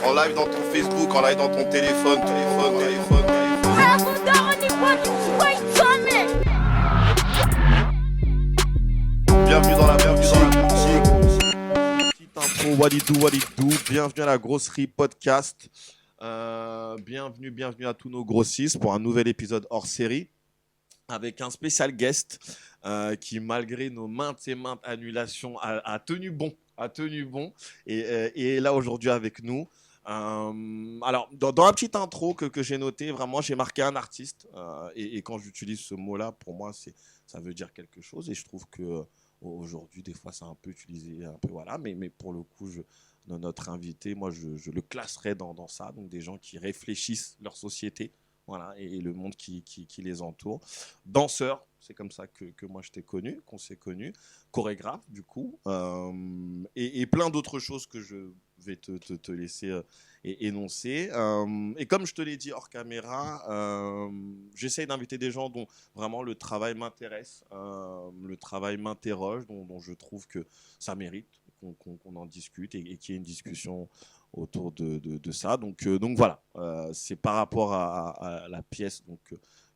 En live dans ton Facebook, en live dans ton téléphone. Bienvenue dans la petite intro, what it do. Bienvenue à la Grosserie Podcast. Bienvenue à tous nos grossistes pour un nouvel épisode hors série avec un spécial guest qui, malgré nos maintes annulations, a tenu bon. Et est là aujourd'hui avec nous. Alors, dans la petite intro que j'ai notée, vraiment, j'ai marqué un artiste. Et quand j'utilise ce mot-là, pour moi, ça veut dire quelque chose. Et je trouve que aujourd'hui, des fois, c'est un peu utilisé, un peu voilà. Mais pour le coup, notre invité, moi, je le classerais dans ça. Donc, des gens qui réfléchissent leur société. Voilà, et le monde qui les entoure. Danseur, c'est comme ça que moi je t'ai connu, qu'on s'est connu. Chorégraphe, du coup. Et plein d'autres choses que je vais te laisser énoncer. Et comme je te l'ai dit hors caméra, j'essaye d'inviter des gens dont vraiment le travail m'intéresse, le travail m'interroge, dont je trouve que ça mérite qu'on en discute et qu'il y ait une discussion autour de ça. Donc voilà, c'est par rapport à la pièce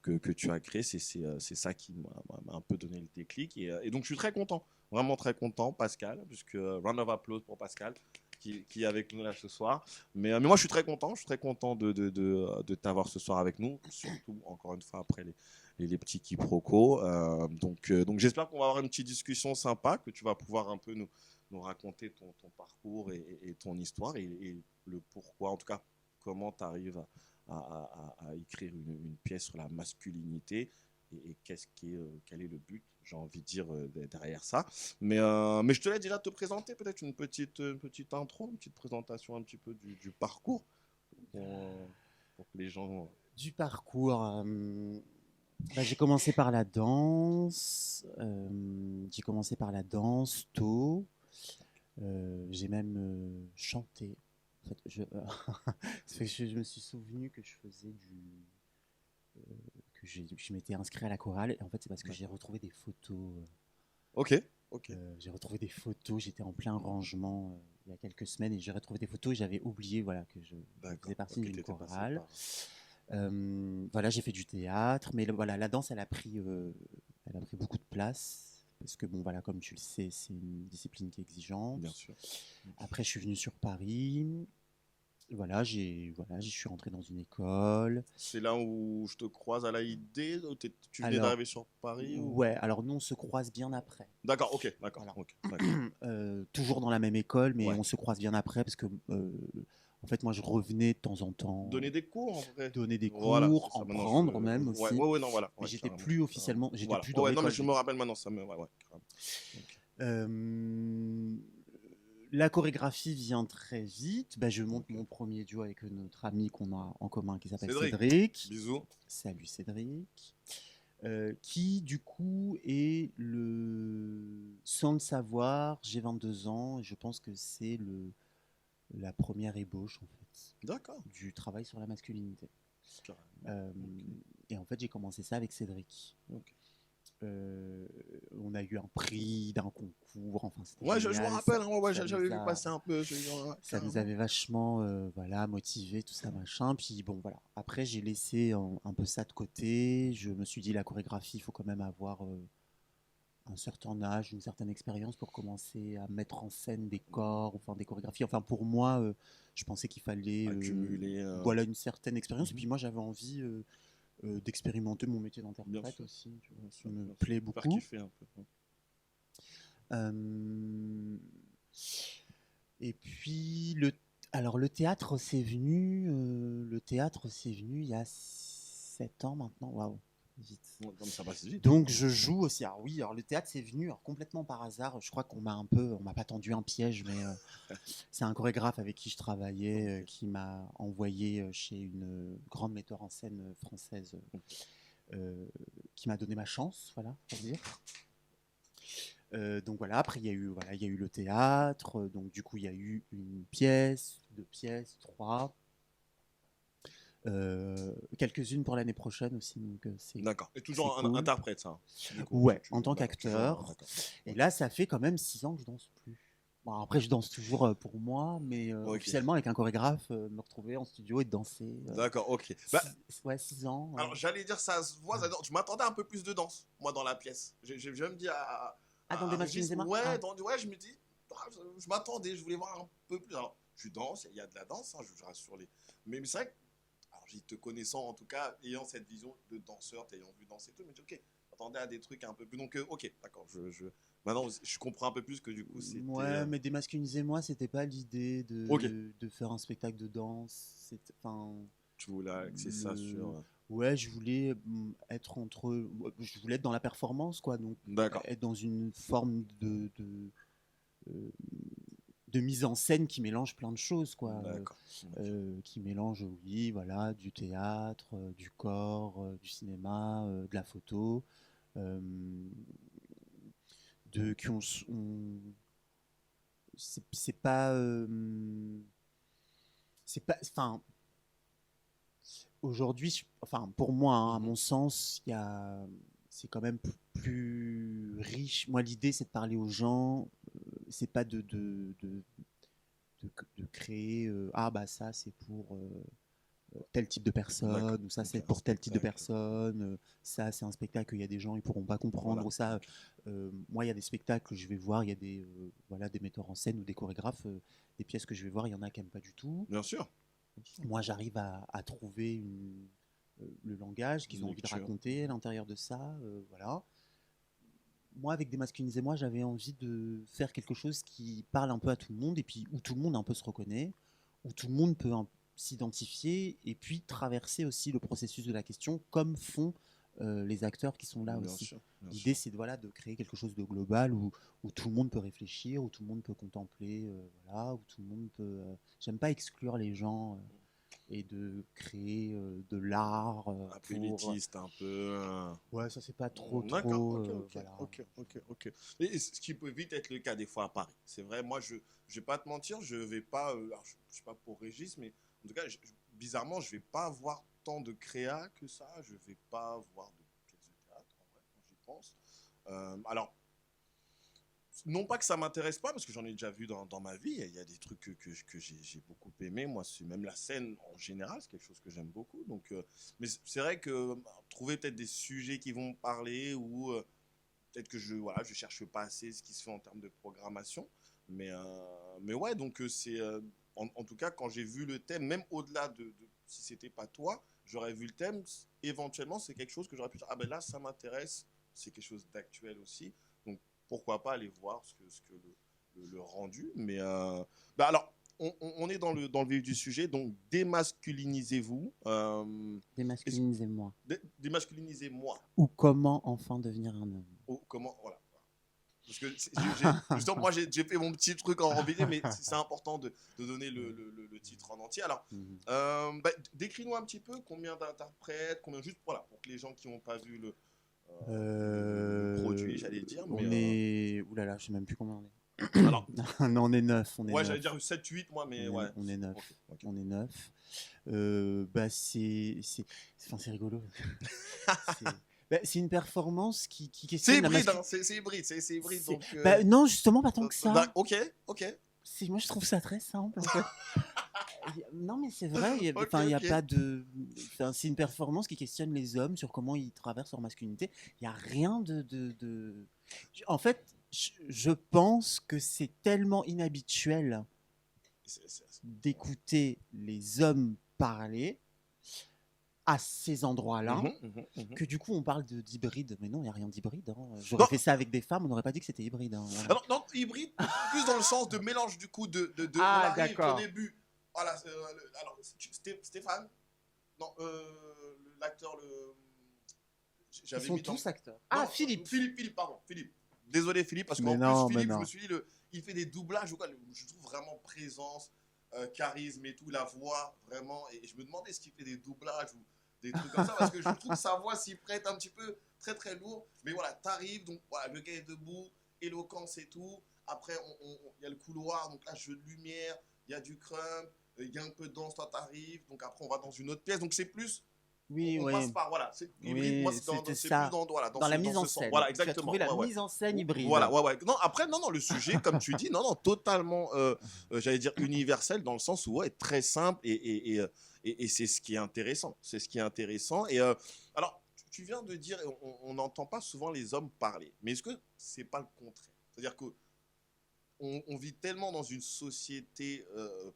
que tu as créée, c'est ça qui m'a un peu donné le déclic. Et donc je suis très content, vraiment très content, Pascal, puisque round of applause pour Pascal qui est avec nous là ce soir. Mais moi je suis très content de t'avoir ce soir avec nous, surtout encore une fois après les petits quiproquos. Donc j'espère qu'on va avoir une petite discussion sympa, que tu vas pouvoir un peu nous raconter ton parcours et ton histoire et le pourquoi, en tout cas, comment tu arrives à écrire une pièce sur la masculinité et quel est le but, j'ai envie de dire, derrière ça. Mais je te laisse déjà te présenter, peut-être une petite intro, une petite présentation un petit peu du parcours pour que les gens... Du parcours, j'ai commencé par la danse. Tôt. J'ai même chanté. En fait, je me suis souvenu que je faisais que je m'étais inscrit à la chorale. Et en fait, c'est parce que j'ai retrouvé des photos. Ok. J'ai retrouvé des photos. J'étais en plein rangement il y a quelques semaines et j'ai retrouvé des photos et j'avais oublié que je faisais partie d'une chorale. Voilà, j'ai fait du théâtre, mais voilà, la danse, elle a pris beaucoup de place. Parce que, comme tu le sais, c'est une discipline qui est exigeante. Bien sûr. Après, je suis venu sur Paris. Voilà, je suis rentré dans une école. C'est là où je te croise à l'AID. Tu venais d'arriver sur Paris Ouais, alors nous, on se croise bien après. D'accord, ok, d'accord. Voilà. Okay. Toujours dans la même école, mais on se croise bien après parce que... en fait, moi, je revenais de temps en temps. Donner des cours, en vrai. Donner des cours, en prendre même aussi. Ouais, non, voilà. Mais j'étais plus officiellement, j'étais plus dans l'école. Non, mais je me rappelle maintenant, ça me... Ouais, la chorégraphie vient très vite. Je monte mon premier duo avec notre ami qu'on a en commun qui s'appelle Cédric. Bisous. Salut Cédric. Qui du coup est sans le savoir, j'ai 22 ans et je pense que c'est la première ébauche en fait. Du travail sur la masculinité. Et en fait j'ai commencé ça avec Cédric. On a eu un prix d'un concours, enfin c'était génial, je me rappelle, j'avais vu passer un peu. Ça nous avait vachement motivé, tout ça machin. Puis voilà. Après j'ai laissé un peu ça de côté. Je me suis dit la chorégraphie, il faut quand même avoir un certain âge, une certaine expérience pour commencer à mettre en scène des corps, enfin des chorégraphies. Enfin pour moi, je pensais qu'il fallait accumuler une certaine expérience. Et puis moi j'avais envie d'expérimenter mon métier d'interprète aussi. Ça me plaît beaucoup. Faire kiffer un peu. Et puis le théâtre c'est venu il y a 7 ans maintenant. Waouh. Vite. Comme ça passe vite. Donc je joue aussi. Alors le théâtre c'est venu complètement par hasard. Je crois qu'on m'a pas tendu un piège, mais c'est un chorégraphe avec qui je travaillais qui m'a envoyé chez une grande metteur en scène française qui m'a donné ma chance, voilà, pour dire. Donc voilà, après il y a eu le théâtre. Donc du coup il y a eu une pièce, 2 pièces, 3. Quelques-unes pour l'année prochaine aussi. Donc, d'accord. Et toujours un interprète, ça. Ouais, en tant qu'acteur. Et là, ça fait quand même 6 ans que je danse plus. Bon, après, je danse toujours pour moi, mais Ok. officiellement avec un chorégraphe, me retrouver en studio et de danser. D'accord, ok. Bah, Ouais, 6 ans. Ouais. alors, j'allais dire ça se voit, ça danse. Je m'attendais un peu plus de danse, moi, dans la pièce. Je me dis Ah, dans Des Régis, Masculines et moi. ouais, Ah. ouais, je me dis, je m'attendais, je voulais voir un peu plus. Alors, je danse, il y a de la danse, hein, je rassure les. Mais c'est vrai que, alors, te connaissant, en tout cas, ayant cette vision de danseur, t'ayant vu danser et tout, je me dis, ok, j'attendais à des trucs un peu plus. Donc, ok, d'accord, maintenant, je comprends un peu plus que du coup, c'était. Ouais, mais Démasculisez-moi, c'était pas l'idée Ok, de faire un spectacle de danse. Enfin, tu voulais axer ça sur. le... Ouais, je voulais être je voulais être dans la performance, quoi. Donc, D'accord, être dans une forme euh, de mise en scène qui mélange plein de choses, quoi. d'accord. Qui mélange, oui, voilà, du théâtre, du corps, du cinéma, de la photo. Euh, qui ont, c'est pas c'est pas enfin aujourd'hui enfin pour moi hein, à Mhm. mon sens il y a c'est quand même plus riche. Moi l'idée c'est de parler aux gens, c'est pas de créer ah bah ça c'est pour tel type de D'accord, personne, ou ça ok, c'est un pour tel type de spectacle. personne, ça c'est un spectacle, il y a des gens ils pourront pas comprendre, Voilà, ou ça, ok. moi il y a des spectacles que je vais voir, il y a des, voilà, des metteurs en scène ou des chorégraphes, des pièces que je vais voir, il y en a qui n'aiment pas du tout. Bien sûr, bien sûr. Moi j'arrive à trouver le langage qu'ils Une ont envie de lecture. raconter à l'intérieur de ça, voilà. Moi, avec Des Masculines et moi, j'avais envie de faire quelque chose qui parle un peu à tout le monde, et puis où tout le monde un peu se reconnaît, où tout le monde peut s'identifier, et puis traverser aussi le processus de la question, comme font les acteurs qui sont là Bien aussi. sûr, bien L'idée, sûr. c'est de, voilà, de créer quelque chose de global où tout le monde peut réfléchir, où tout le monde peut contempler, voilà, où tout le monde peut. J'aime pas exclure les gens et de créer de l'art Un peu pour. élitiste, un peu. Ouais, ça c'est pas trop D'accord, trop. ok, ok, Voilà. ok, ok, ok. Et ce qui peut vite être le cas des fois à Paris. C'est vrai, moi, je vais pas te mentir, je vais pas. Alors, je sais pas pour Régis, mais en tout cas, bizarrement, je vais pas voir tant de créa que ça. Je vais pas voir de pièces de théâtre, en vrai, quand j'y pense. Alors, non pas que ça m'intéresse pas, parce que j'en ai déjà vu dans ma vie. Il y a des trucs que j'ai beaucoup aimé. Moi, c'est même la scène en général, c'est quelque chose que j'aime beaucoup. Donc, mais c'est vrai que trouver peut-être des sujets qui vont me parler ou peut-être que voilà, je cherche pas assez ce qui se fait en termes de programmation. Mais ouais, donc en tout cas, quand j'ai vu le thème, même au-delà si c'était pas toi, j'aurais vu le thème, éventuellement, c'est quelque chose que j'aurais pu dire, ah ben là, ça m'intéresse, c'est quelque chose d'actuel aussi. Donc pourquoi pas aller voir ce que le rendu. Mais bah alors, on est dans le vif du sujet, donc démasculinisez-vous. Démasculisez-moi. Démasculinisez-moi. Ou comment enfin devenir un homme. Comment, voilà. Parce que justement, moi, j'ai fait mon petit truc en vidéo, mais c'est important de donner le titre en entier. Alors, Mhm. bah, décris-nous un petit peu combien d'interprètes, combien, juste voilà, pour que les gens qui n'ont pas vu le produit, j'allais dire. Mais On est. Ouh là là, je sais même plus combien on est. alors, Non, on est neuf. On est ouais, j'allais neuf. dire 7-8, moi, mais ouais. On est neuf. Ok, ok. On est neuf. Bah, enfin, c'est rigolo. C'est c'est une performance qui C'est questionne la hybride, hein, masculinité. c'est hybride, c'est hybride, donc. Bah, non, justement, pas tant que ça. Ok, ok, Moi, je trouve ça très simple, en fait. Non, mais c'est vrai. ok, Enfin, il y a ok. pas de. Enfin, c'est une performance qui questionne les hommes sur comment ils traversent leur masculinité. Il y a rien En fait, je pense que c'est tellement inhabituel d'écouter les hommes parler à ces endroits-là Mhm, mhm, mhm. que du coup on parle d'hybride. Mais non, il n'y a rien d'hybride, hein. J'aurais Non, fait ça avec des femmes, on n'aurait pas dit que c'était hybride, hein, voilà. alors, non, hybride, plus dans le sens de mélange du coup on Ah, arrive au d'accord. début. Voilà, alors Stéphane, non, l'acteur, Ils j'avais sont mis dans. tous acteurs. Ah, Non, Philippe. Philippe, pardon, Philippe. Désolé Philippe, parce Mais qu'en plus non, mais Philippe, je me non. suis dit, il fait des doublages ou quoi, je trouve vraiment présence, charisme et tout, la voix, vraiment, et je me demandais ce qu'il fait des doublages ou des trucs comme ça, parce que je trouve que sa voix s'y prête un petit peu très très lourd, mais voilà, t'arrives, donc voilà, le gars est debout, éloquence et tout, après il y a le couloir, donc là jeu de lumière, il y a du crump, il y a un peu de danse, toi t'arrives, donc après on va dans une autre pièce, donc c'est plus Oui, On passe oui, par, voilà, c'est hybride, moi, oui, c'était c'est plus ça. dans, voilà, Dans la dans mise en ce sens. scène. Voilà, Tu as trouvé exactement. la Ouais, ouais. mise en scène Voilà, hybride. ouais, ouais. Non, après, non, non, le sujet, comme tu dis, non, non, totalement, j'allais dire universel, dans le sens où, ouais, très simple, et c'est ce qui est intéressant. C'est ce qui est intéressant. Et alors, tu viens de dire, on n'entend pas souvent les hommes parler, mais est-ce que c'est pas le contraire? C'est-à-dire que on vit tellement dans une société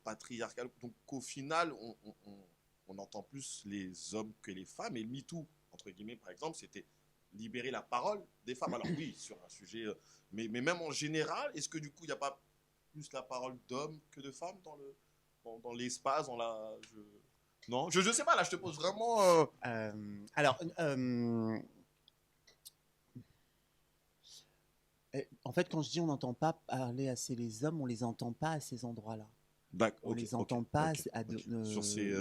patriarcale, donc qu'au final, on entend plus les hommes que les femmes. Et le MeToo, entre guillemets, par exemple, c'était libérer la parole des femmes. Alors oui, sur un sujet, mais même en général, est-ce que du coup, il n'y a pas plus la parole d'hommes que de femmes dans l'espace, dans la... Non, je sais pas, là, je te pose vraiment... Alors, en fait, quand je dis on n'entend pas parler assez les hommes, on les entend pas à ces endroits-là. D'accord, On ok, les ok, entend pas ok, ok. Sur ces...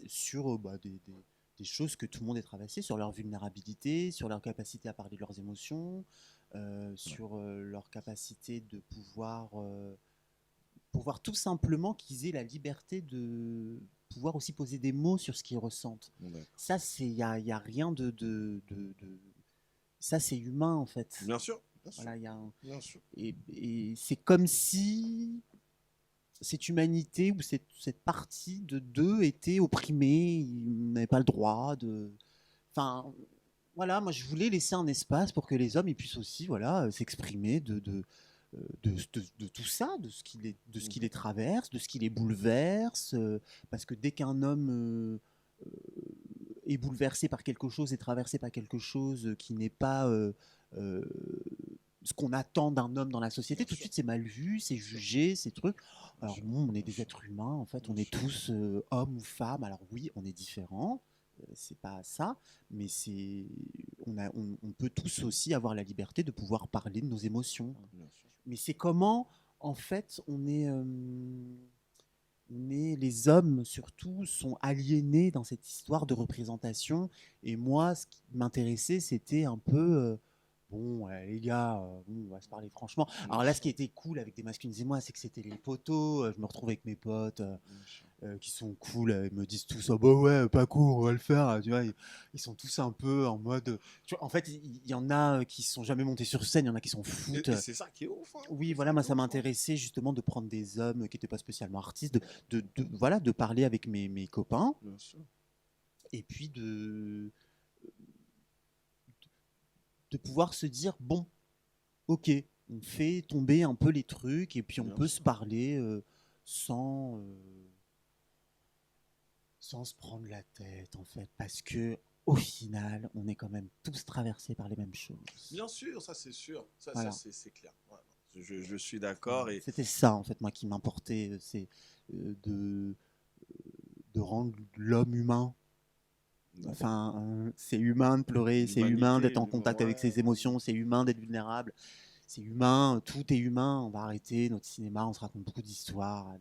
sur bah, des choses que tout le monde est traversé, sur leur vulnérabilité, sur leur capacité à parler de leurs émotions, Ouais, sur leur capacité de pouvoir tout simplement qu'ils aient la liberté de pouvoir aussi poser des mots sur ce qu'ils ressentent. d'accord. Ça, y a rien ça, c'est humain en fait. Bien sûr, bien sûr, Voilà, bien sûr. et c'est comme si cette humanité ou cette partie de d'eux était opprimée, ils n'avaient pas le droit de. Enfin, voilà, moi je voulais laisser un espace pour que les hommes ils puissent aussi voilà, s'exprimer de tout ça, de ce qui les Mhm. traverse, de ce qui les bouleverse. Parce que dès qu'un homme est bouleversé par quelque chose, est traversé par quelque chose qui n'est pas euh, ce qu'on attend d'un homme dans la société, Bien tout de sûr, suite c'est mal vu, c'est bien sûr, jugé, ces trucs. bien Alors sûr, non, on est bien des sûr, êtres humains, en fait, on bien est sûr. tous hommes ou femmes. Alors oui, on est différents, c'est pas ça, mais on peut tous aussi avoir la liberté de pouvoir parler de nos émotions. Bien sûr. Mais c'est comment, en fait, les hommes surtout sont aliénés dans cette histoire de représentation. Et moi, ce qui m'intéressait, c'était un peu bon, les gars, bon, on va se parler franchement. Bien Alors là, ce qui sûr, était cool avec Des Masculines et moi, c'est que c'était les potos. Je me retrouve avec mes potes bien sûr. qui sont cool. Ils me disent tous, oh, bah ouais, pas cool, on va le faire. Tu vois, ils sont tous un peu en mode. Tu vois, en fait, il y en a qui sont jamais montés sur scène, il y en a qui s'en foutent. Et c'est ça qui est ouf, hein. Oui, C'est voilà, ça moi qui est ça ouf, hein. m'intéressait justement de prendre des hommes qui n'étaient pas spécialement artistes, voilà, de parler avec mes copains, Bien sûr. et puis de pouvoir se dire, bon, ok, on fait tomber un peu les trucs, et puis on Bien peut se sûr. parler sans, sans se prendre la tête, en fait, parce que au final, on est quand même tous traversés par les mêmes choses. Bien sûr, ça c'est sûr. Ça Voilà. c'est clair. Ouais, non, je suis d'accord. Et C'était ça, en fait, moi, qui m'importait, c'est euh, de, de rendre l'homme humain. d'accord. Enfin, c'est humain de pleurer, c'est humain d'être L'humanité, en contact avec ouais, ses émotions, c'est humain d'être vulnérable, c'est humain, tout est humain. On va arrêter notre cinéma, on se raconte beaucoup d'histoires.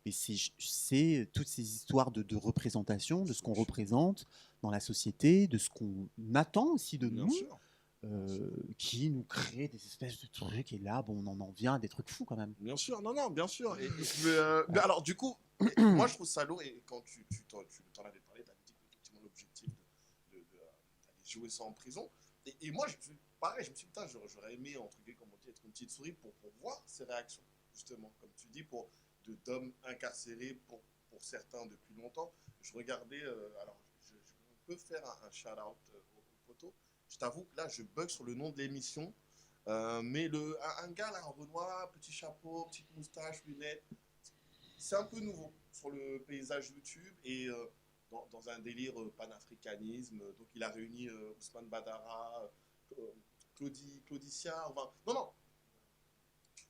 Mais c'est toutes ces histoires de représentation, de ce qu'on fonction. représente dans la société, de ce qu'on attend aussi de Bien nous, sûr. Bien sûr. qui nous crée des espèces de trucs. Et là, bon, on en vient à des trucs fous quand même. Bien sûr, non, non, bien sûr. Mais Voilà. alors, du coup, moi je trouve ça lourd. Et quand tu t'en avais parlé, tu avais dit que effectivement l'objectif d'aller jouer ça en prison. Et moi, pareil, je me suis dit, putain, j'aurais aimé, entre guillemets, comme on dit, être une petite souris pour voir ces réactions, justement. Comme tu dis, d'hommes incarcérés pour certains depuis longtemps. Je regardais, alors, on peut faire un shout-out au poteau. Je t'avoue que là, je bug sur le nom de l'émission. Mais un gars là, en Renoir, petit chapeau, petite moustache, lunettes, c'est un peu nouveau sur le paysage YouTube et dans un délire panafricanisme. Donc il a réuni Ousmane Badara, Claudicia, enfin, non, non,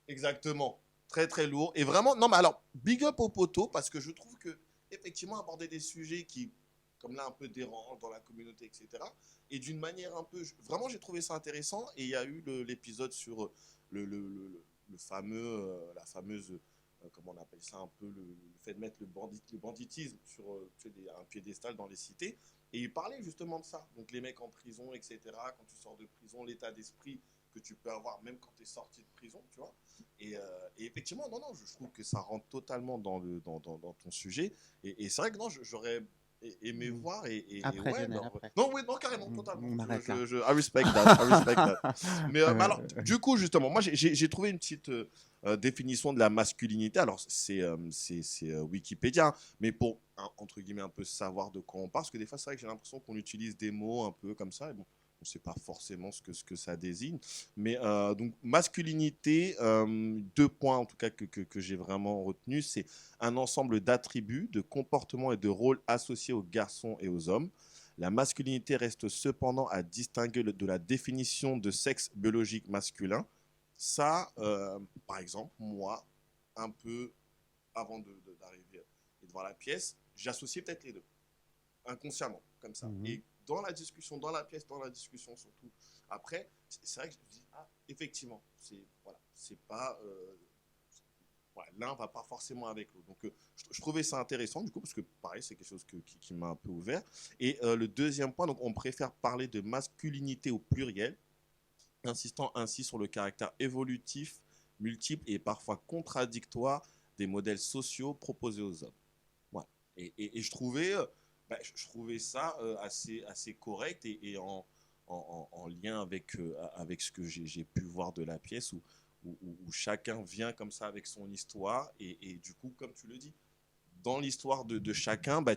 exactement, très très lourd. Et vraiment, non, mais alors, big up au poteau parce que je trouve que effectivement aborder des sujets qui, comme là, un peu dérangent dans la communauté, etc. Et d'une manière un peu, vraiment, j'ai trouvé ça intéressant. Et il y a eu l'épisode sur le fameux, la fameuse, comment on appelle ça, un peu le fait de mettre le banditisme sur un piédestal dans les cités. Et il parlait justement de ça. Donc les mecs en prison, etc. Quand tu sors de prison, l'état d'esprit que tu peux avoir même quand tu es sorti de prison, tu vois. Et effectivement, non, non, je trouve que ça rentre totalement dans ton sujet. Et c'est vrai que non, j'aurais aimer voir et Après, ouais, Lionel, non, après. non, oui, non, carrément, totalement. On arrête là. I respect that, I respect that. Mais bah, alors, Euh, du coup, justement, moi, j'ai trouvé une petite définition de la masculinité. Alors, c'est Wikipédia, hein, mais pour, entre guillemets, un peu savoir de quoi on parle, parce que des fois, c'est vrai que j'ai l'impression qu'on utilise des mots un peu comme ça, et bon, on ne sait pas forcément ce que ça désigne. Mais donc, masculinité, deux points en tout cas que j'ai vraiment retenus, c'est un ensemble d'attributs, de comportements et de rôles associés aux garçons et aux hommes. La masculinité reste cependant à distinguer de la définition de sexe biologique masculin. Ça, par exemple, moi, un peu avant d'arriver et de voir la pièce, j'associais peut-être les deux, inconsciemment, comme ça. mhm. Et dans la discussion, dans la pièce, dans la discussion surtout, après, c'est vrai que je me dis, ah, effectivement, c'est pas ouais, l'un va pas forcément avec l'autre. Donc, je trouvais ça intéressant, du coup, parce que pareil, c'est quelque chose qui m'a un peu ouvert. Et le deuxième point, donc, on préfère parler de masculinité au pluriel, insistant ainsi sur le caractère évolutif, multiple et parfois contradictoire des modèles sociaux proposés aux hommes. Voilà. Et je trouvais ça assez correct et en lien avec ce que j'ai pu voir de la pièce où chacun vient comme ça avec son histoire et du coup, comme tu le dis, dans l'histoire de chacun, bah,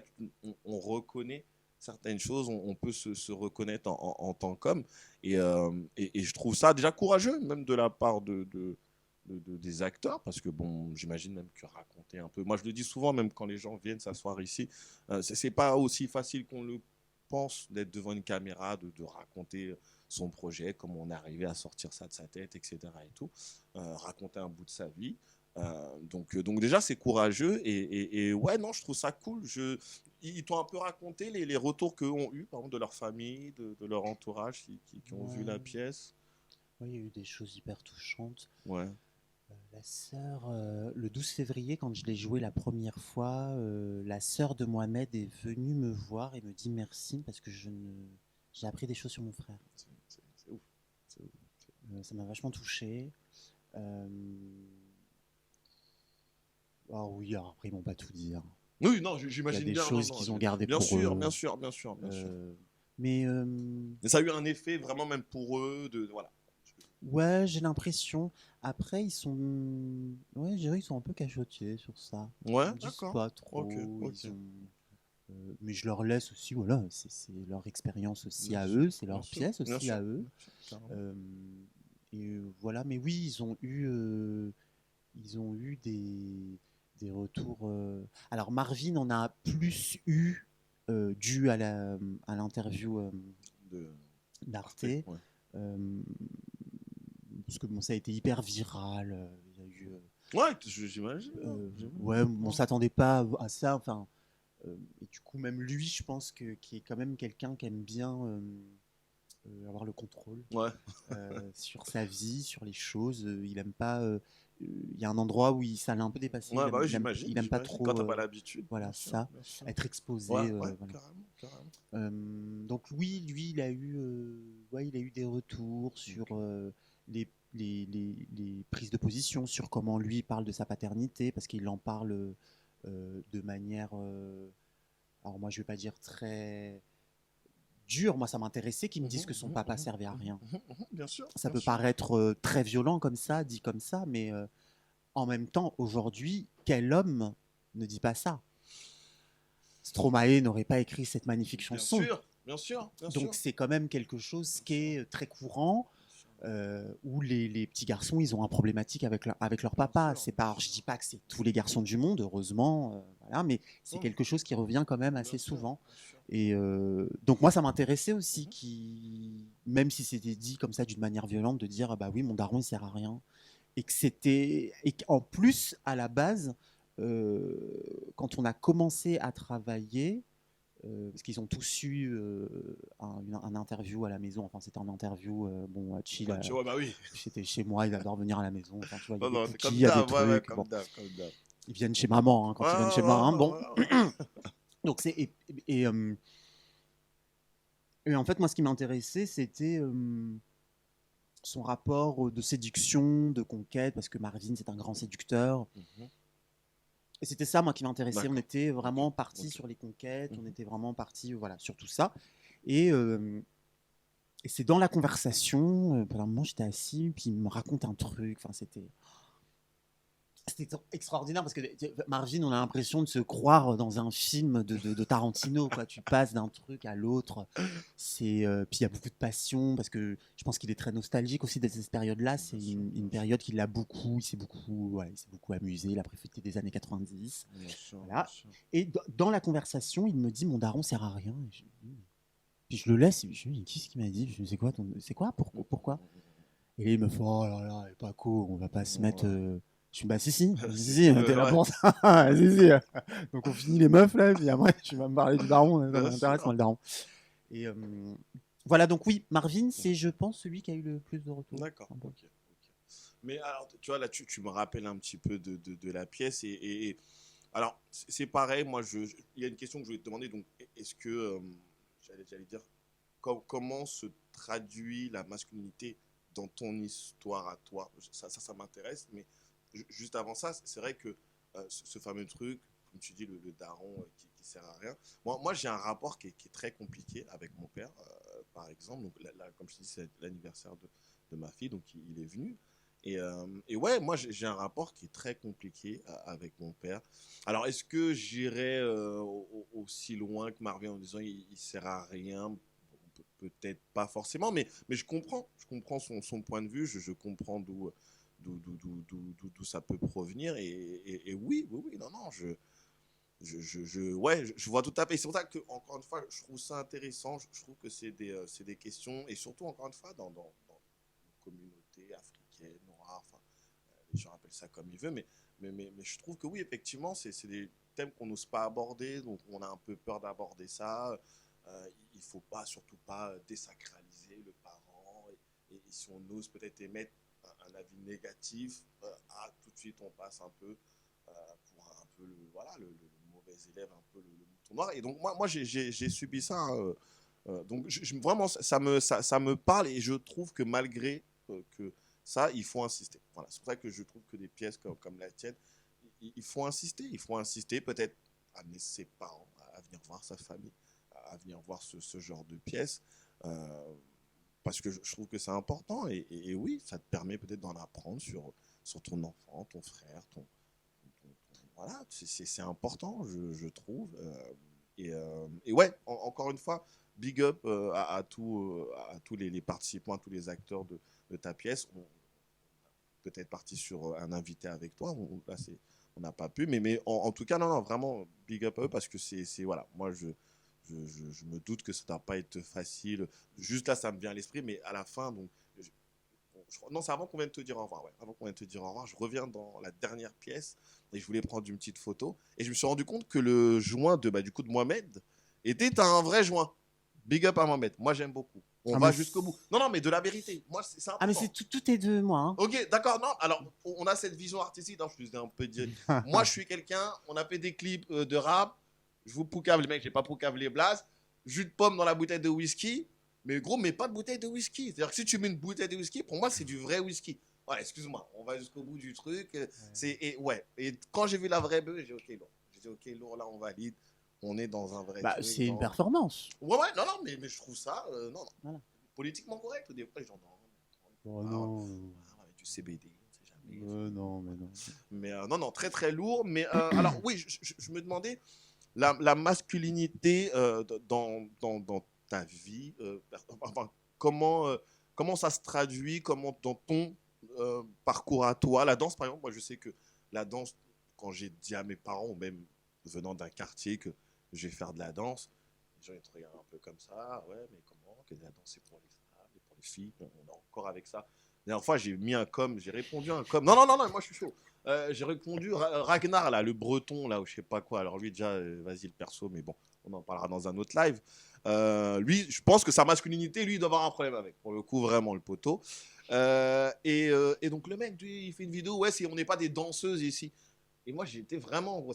on reconnaît certaines choses, on peut se reconnaître en tant qu'homme et je trouve ça déjà courageux même de la part des acteurs parce que bon j'imagine même que raconter un peu moi je le dis souvent même quand les gens viennent s'asseoir ici c'est pas aussi facile qu'on le pense d'être devant une caméra de raconter son projet comment on est arrivé à sortir ça de sa tête etc et tout raconter un bout de sa vie donc déjà c'est courageux et ouais non je trouve ça cool ils t'ont un peu raconté les retours qu'eux ont eu par exemple de leur famille de leur entourage qui ont vu la Ouais. pièce. Ouais, il y a eu des choses hyper touchantes. Ouais. La sœur, le 12 février, quand je l'ai joué la première fois, la sœur de Mohamed est venue me voir et me dit merci parce que j'ai appris des choses sur mon frère. C'est ouf. C'est ouf. Ça m'a vachement touché. Euh, Ah oui, alors après ils m'ont pas tout dit, hein. Oui, non, Il y a j'imagine des bien. Non, choses non, qu'ils ont gardées bien pour sûr, eux. bien sûr, bien sûr, bien sûr. Euh, mais Mais ça a eu un effet vraiment même pour eux voilà. ouais, j'ai l'impression. Après, ils sont, ouais, je dirais ils sont un peu cachotiers sur ça. Ouais, Ils disent d'accord. pas Ok, trop. ok. Mais je leur laisse aussi, voilà, c'est leur expérience aussi Bien à sûr, eux, c'est bien leur sûr, pièce bien aussi sûr, à eux. bien sûr, carrément. Euh, voilà, mais oui, ils ont eu des retours. Alors Marvin en a plus eu dû à l'interview De d'Arte. Arte, ouais. Euh, Parce que bon, ça a été hyper viral. Il y a eu, Ouais, j'imagine. ouais, on s'attendait pas à ça. Enfin, et du coup, même lui, je pense qui est quand même quelqu'un qui aime bien avoir le contrôle Ouais, sur sa vie, sur les choses. Il aime pas. Il y a un endroit où ça l'a un peu dépassé. ouais, bah oui, j'imagine, Il aime pas j'imagine. Quand trop. t'as pas l'habitude, bien Voilà, sûr, ça, bien sûr. être Ouais, exposé. ouais, Voilà. carrément, carrément. Donc oui, lui, ouais, il a eu des retours sur Ok. les prises de position, sur comment lui parle de sa paternité, parce qu'il en parle de manière, alors moi je vais pas dire très dure, moi ça m'intéressait qu'il me dise que son papa servait à rien. Bien sûr, Ça bien peut sûr. paraître très violent comme ça, dit comme ça, mais en même temps, aujourd'hui, quel homme ne dit pas ça? Stromae n'aurait pas écrit cette magnifique Bien chanson. sûr, bien sûr, bien Donc sûr. c'est quand même quelque chose Bien qui sûr, est très courant, bien sûr, où les petits garçons, ils ont un problématique avec leur bien papa. sûr, C'est bien pas, alors, je sûr. dis pas que c'est tous les garçons du monde, heureusement, voilà, mais c'est Non, quelque chose qui revient quand même bien assez sûr, souvent. bien sûr. Et donc moi, ça m'intéressait aussi, Mhm. même si c'était dit comme ça d'une manière violente, de dire, ah bah oui, mon daron, il sert à rien. Et que c'était, et qu'en plus, à la base, quand on a commencé à travailler, parce qu'ils ont tous eu un interview à la maison. Enfin, c'était un interview, bon, chill. Ouais, tu vois, bah oui. J'étais chez moi, ils adorent venir à la maison. Enfin, tu vois, il y a Non, des non, c'est cookies, comme il y a des d'hab, ouais, ouais, trucs. Bon, comme d'hab, comme d'hab. ils viennent chez maman hein, Ouais, quand ils viennent chez ouais, moi. Hein, bon, ouais, ouais. donc et en fait, moi, ce qui m'intéressait, c'était son rapport de séduction, de conquête, parce que Marvin, c'est un grand séducteur. Mhm. Et c'était ça, moi, qui m'intéressait. On D'accord. était Ok. vraiment parti Ok. sur les conquêtes, on Mhm. était vraiment parti voilà, sur tout ça. Et, euh, et c'est dans la conversation, pendant un moment, j'étais assis, puis il me raconte un truc. Enfin, c'était extraordinaire parce que Marvin, on a l'impression de se croire dans un film de Tarantino. Quoi. Tu passes d'un truc à l'autre. Puis il y a beaucoup de passion parce que je pense qu'il est très nostalgique aussi de cette période-là. C'est Bien une sûr, période qui l'a beaucoup. Il s'est beaucoup amusé. Il a profité des années 90. bien sûr, bien Voilà. sûr. Et dans la conversation, il me dit mon daron sert à rien. Puis je le laisse. Et je lui dis qu'est-ce qu'il m'a dit. Je lui dis c'est quoi Mhm. pourquoi Et là, il me fait oh là là, pas cool. On va pas se mettre. Ouais. Je suis bah si, Si, si, si, t'es là ouais. pour ça. Si, si. Donc on finit les meufs là, puis après tu vas me parler du daron, ça Bien m'intéresse moi sûr. le daron. Et voilà, donc oui, Marvin, c'est je pense celui qui a eu le plus de retours. D'accord. Un peu. Ok. Ok. Mais alors, tu vois, là, tu me rappelles un petit peu de la pièce. Alors, c'est pareil. Moi, il y a une question que je voulais te demander. Donc, est-ce que, j'allais dire, comment se traduit la masculinité dans ton histoire à toi? Ça m'intéresse. Mais juste avant ça, c'est vrai que ce fameux truc, comme tu dis, le daron qui sert à rien. Moi j'ai un rapport qui est très compliqué avec mon père, par exemple. Donc, là, comme je te dis, c'est l'anniversaire de ma fille, donc il est venu. Et ouais, moi j'ai un rapport qui est très compliqué avec mon père. Alors, est-ce que j'irai aussi loin que Marvin en disant il sert à rien? Peut-être pas forcément, mais je comprends son point de vue, je comprends d'où ça peut provenir. Et oui, oui, oui, non, non, ouais, je vois tout à fait. C'est pour ça que, encore une fois, je trouve ça intéressant. Je trouve que c'est des questions, et surtout, encore une fois, dans une communauté africaine, noire, enfin, les gens appellent ça comme ils veulent, mais je trouve que oui, effectivement, c'est des thèmes qu'on n'ose pas aborder, donc on a un peu peur d'aborder ça. Il ne faut pas, surtout pas désacraliser le parent, et si on ose peut-être émettre un avis négatif, tout de suite on passe un peu pour un peu voilà, le mauvais élève, un peu le mouton noir. Et donc moi j'ai subi ça, hein. Donc vraiment ça me parle, et je trouve que malgré que ça, il faut insister. Voilà, c'est pour ça que je trouve que des pièces comme la tienne, il faut insister. Il faut insister, peut-être amener ses parents à venir voir sa famille, à venir voir ce genre de pièces. Euh, Parce que je trouve que c'est important. Et oui, ça te permet peut-être d'en apprendre sur ton enfant, ton frère, voilà, c'est important, je trouve. Et ouais, encore une fois, big up à tous les participants, à tous les acteurs de ta pièce. On peut-être parti sur un invité avec toi. Là, on n'a pas pu. Mais en tout cas, non, non, vraiment, big up à eux, parce que voilà, moi, je me doute que ça ne doit pas être facile. Juste là, ça me vient à l'esprit, mais à la fin, donc, non, c'est avant qu'on vienne te dire au revoir. Ouais. Avant qu'on vienne te dire au revoir, je reviens dans la dernière pièce et je voulais prendre une petite photo. Et je me suis rendu compte que le joint du coup de Mohamed était un vrai joint. Big up à Mohamed. Moi, j'aime beaucoup. On Ah, va jusqu'au bout. Non, non, mais de la vérité. Moi, c'est ah, mais c'est important. tout est de moi. Ok, d'accord. Non, alors, on a cette vision artistique. Non, je suis un peu dire. Moi, Hein. je suis quelqu'un. On a fait des clips de rap. Je vous poucave les mecs. J'ai pas poucave les blases. Jus de pomme dans la bouteille de whisky. Mais gros, mais pas de bouteille de whisky. C'est-à-dire que si tu mets une bouteille de whisky, pour moi, c'est du vrai whisky. Ouais, excuse-moi. On va jusqu'au bout du truc. Ouais. Et quand j'ai vu la vraie bœuf, j'ai dit, ok, lourd. J'ai dit, ok, lourd, là, on valide. On est dans un vrai Bah, truc. c'est une performance. Ouais, ouais, non, non, mais je trouve ça, non, non. Voilà. Politiquement correct. Des fois, les gens, non, Oh ah, ouais, non, du CBD, on sait jamais. non, mais non. Mais non, non, très très lourd. Mais alors oui, je me demandais la masculinité dans ta vie, enfin, comment ça se traduit, comment dans ton parcours à toi, la danse par exemple. Moi, je sais que la danse, quand j'ai dit à mes parents, ou même venant d'un quartier que je vais faire de la danse, les gens ils te regardent un peu comme ça. Ouais, mais comment que la danse c'est pour les femmes et pour les filles? On est encore avec ça. La dernière fois, j'ai répondu à un com. Non, non, non, non, moi je suis chaud. J'ai répondu Ragnar, là, le breton, là, ou je sais pas quoi. Alors lui, déjà, vas-y, le perso, mais bon, on en parlera dans un autre live. Lui, je pense que sa masculinité, lui, il doit avoir un problème avec. Pour le coup, vraiment, le poteau. Et donc, le mec, lui, il fait une vidéo, ouais, on n'est pas des danseuses ici. Et moi, j'étais vraiment, gros,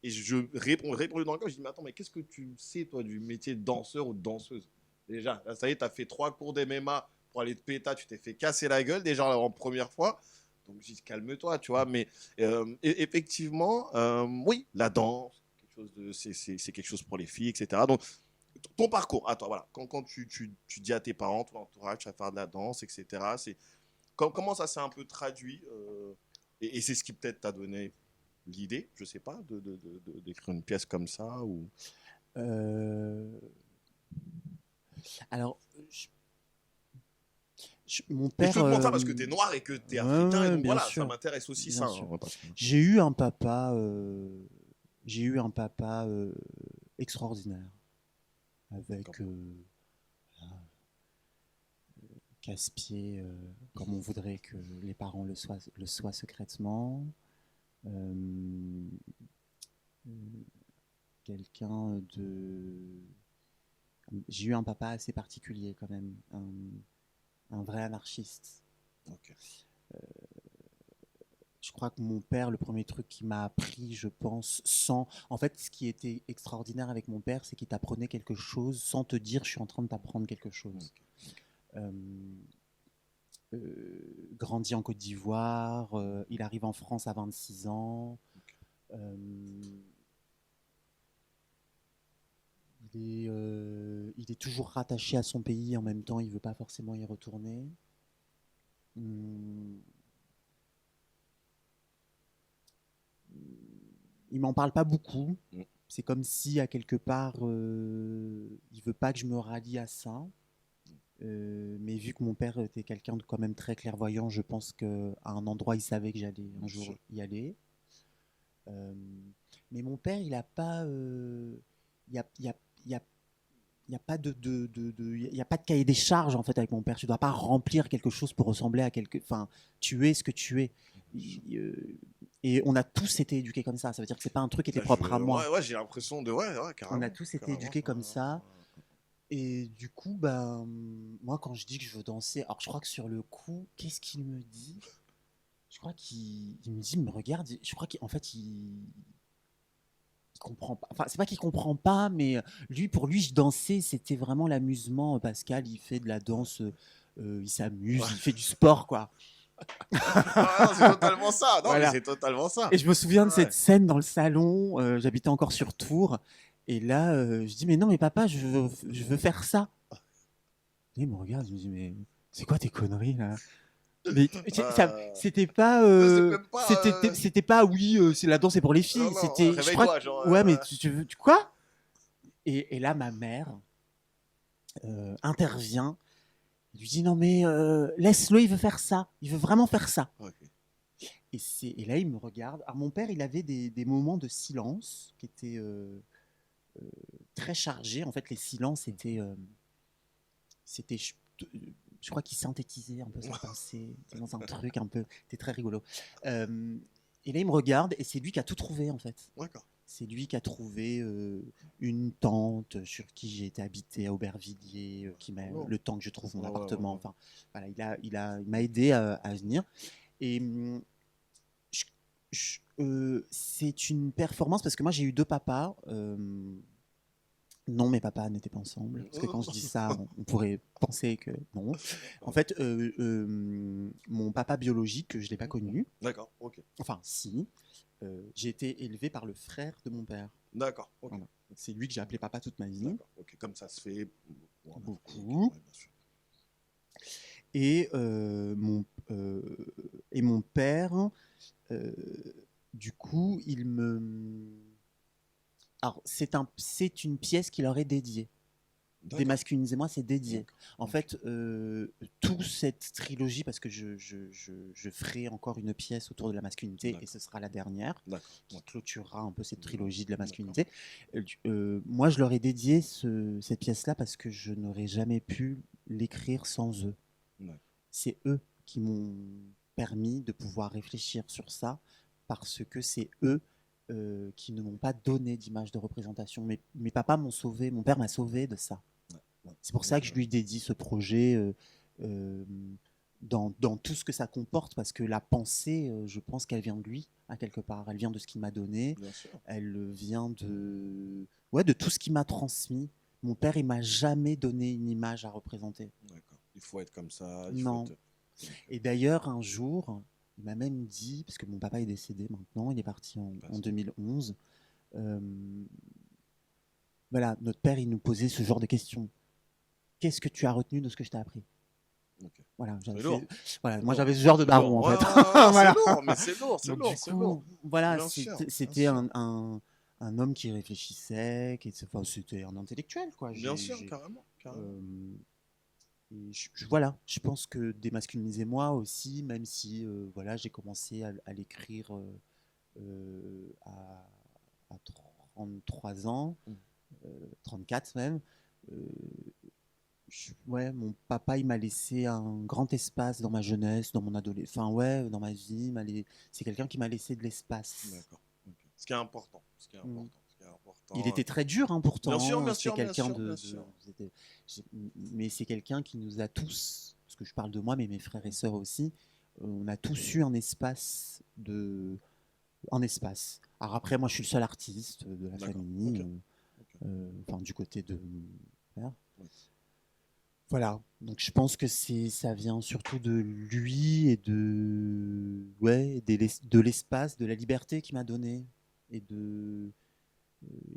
et je répondu dans le cas, je dis, mais attends, mais qu'est-ce que tu sais, toi, du métier de danseur ou de danseuse? Déjà, là, ça y est, t'as fait 3 cours d'MMA pour aller te péter, tu t'es fait casser la gueule, déjà, en première fois. Donc, je dis, calme-toi, tu vois. Mais effectivement, oui, la danse, c'est quelque chose pour les filles, etc. Donc, ton parcours, attends, voilà. Quand tu dis à tes parents, ton entourage, tu vas faire de la danse, etc., comment ça s'est un peu traduit et c'est ce qui peut-être t'a donné l'idée, je sais pas, d'écrire une pièce comme ça ou... Euh, alors, mon Et je te père, demande ça parce que tu es noir et que tu es africain, et ouais, donc bien voilà, ça sûr, m'intéresse aussi bien ça. sûr. Hein, parce que... J'ai eu un papa, extraordinaire, avec casse-pied, comme on voudrait que les parents le soient secrètement. Euh, quelqu'un de... J'ai eu un papa assez particulier quand même, un vrai anarchiste. Ok. Je crois que mon père, le premier truc qu'il m'a appris, je pense, sans... En fait, ce qui était extraordinaire avec mon père, c'est qu'il t'apprenait quelque chose sans te dire je suis en train de t'apprendre quelque chose. Euh, grandi en Côte d'Ivoire, il arrive en France à 26 ans. Euh, il est toujours rattaché à son pays, en même temps, il ne veut pas forcément y retourner. Hum, il m'en parle pas beaucoup. C'est comme si, à quelque part, il veut pas que je me rallie à ça. Mais vu que mon père était quelqu'un de quand même très clairvoyant, je pense qu'à un endroit, il savait que j'allais un jour y aller. Mais mon père, il a pas, il y a, il y a, il y a, il y a pas il y a pas de cahier des charges en fait avec mon père. Tu dois pas remplir quelque chose pour ressembler à quelque. Enfin, tu es ce que tu es. Et on a tous été éduqués comme ça. Ça veut dire que c'est pas un truc qui était propre à moi. Ouais, j'ai l'impression de... Ouais, On a carrément. tous été Carrément. éduqués comme ça. Et du coup, ben, moi, quand je dis que je veux danser, alors je crois que sur le coup, qu'est-ce qu'il me dit? Je crois qu'il me dit, il me regarde. Je crois qu'en fait, il comprend pas. Enfin, c'est pas qu'il comprend pas, mais lui, pour lui, je dansais, c'était vraiment l'amusement. Pascal, il fait de la danse, il s'amuse, il fait du sport, quoi. Ah, non, c'est totalement ça. Non, mais Voilà. c'est totalement ça. Et je me souviens de Ouais. cette scène dans le salon. J'habitais encore sur Tours. Et là, je dis, mais non, mais papa, je veux faire ça. Et il me regarde, je me dis, mais c'est quoi tes conneries là? Mais c'était pas, C'est même pas... c'était pas, oui, c'est la danse c'est pour les Non, filles. non, ouais, C'était, je crois, réveille-toi, genre... ouais, mais quoi? Et là, ma mère intervient, elle lui dit, non mais laisse-le, il veut faire ça, il veut vraiment faire ça. Okay. Et là, il me regarde. Alors mon père, il avait des moments de silence qui étaient très chargés. En fait, les silences c'était je crois qu'il synthétisait un peu sa pensée dans un truc un peu. C'était très rigolo. Et là, il me regarde et c'est lui qui a tout trouvé en fait. D'accord. C'est lui qui a trouvé une tante sur qui j'ai été habité à Aubervilliers, qui m'a le temps que je trouve mon appartement. Enfin, voilà, il m'a aidé à venir. Et c'est une performance parce que moi j'ai eu deux papas. Non, mes papas n'étaient pas ensemble. Parce que quand je dis ça, on pourrait penser que non. En fait, mon papa biologique, je ne l'ai pas connu. D'accord, ok. Enfin, si. J'ai été élevé par le frère de mon père. D'accord, ok. Voilà. C'est lui que j'ai appelé papa toute ma vie. D'accord, ok. Comme ça se fait beaucoup. Ouais, bien sûr. Et, mon père, du coup, alors, c'est une pièce qui leur est dédiée. Démasculisez-moi, c'est dédié. En fait, toute cette trilogie, parce que je ferai encore une pièce autour de la masculinité, et ce sera la dernière, qui clôturera un peu cette trilogie de la masculinité. Moi, je leur ai dédié cette pièce-là parce que je n'aurais jamais pu l'écrire sans eux. C'est eux qui m'ont permis de pouvoir réfléchir sur ça, parce que c'est eux qui ne m'ont pas donné d'image de représentation. Mes papas m'ont sauvé, mon père m'a sauvé de ça. C'est pour ça que je lui dédie ce projet dans tout ce que ça comporte, parce que la pensée, je pense qu'elle vient de lui, à quelque part. Elle vient de ce qu'il m'a donné. Elle vient de tout ce qu'il m'a transmis. Mon père, il m'a jamais donné une image à représenter. D'accord. Il faut être comme ça. Non. Et d'ailleurs, un jour, Il m'a même dit, parce que mon papa est décédé maintenant, il est parti en 2011. euh, voilà, notre père, il nous posait ce genre de questions. Qu'est-ce que tu as retenu de ce que je t'ai appris? Ok. Voilà, C'est lourd. voilà, C'est moi lourd. j'avais ce genre de C'est lourd. daron en Ouais, fait. ouais, ouais, c'est Voilà. lourd, mais c'est lourd, c'est Donc lourd, du c'est lourd. coup, voilà, Bien sûr, bien c'était sûr. un homme qui réfléchissait, enfin, c'était un intellectuel quoi. Bien sûr, carrément, carrément. Euh, et voilà, je pense que démasculiniser moi aussi, même si voilà, j'ai commencé à l'écrire à 33 ans, Mm. 34 même. euh, ouais, mon papa, il m'a laissé un grand espace dans ma jeunesse, dans mon adolescence, enfin ouais, dans ma vie. C'est quelqu'un qui m'a laissé de l'espace. D'accord. Ok. Ce qui est important. Ce qui est Mm. important. Ce qui est Il important. était très dur, hein, Bien sûr, pourtant. bien C'était sûr, bien quelqu'un sûr, bien sûr. j'ai- mais c'est quelqu'un qui nous a tous, parce que je parle de moi, mais mes frères et sœurs aussi, on a tous eu un espace. Alors après, moi, je suis le seul artiste de la D'accord. famille, Ok. Ok. enfin du côté de mon père. Ouais. Voilà. Donc je pense que ça vient surtout de lui et ouais, de l'espace, de la liberté qu'il m'a donné et il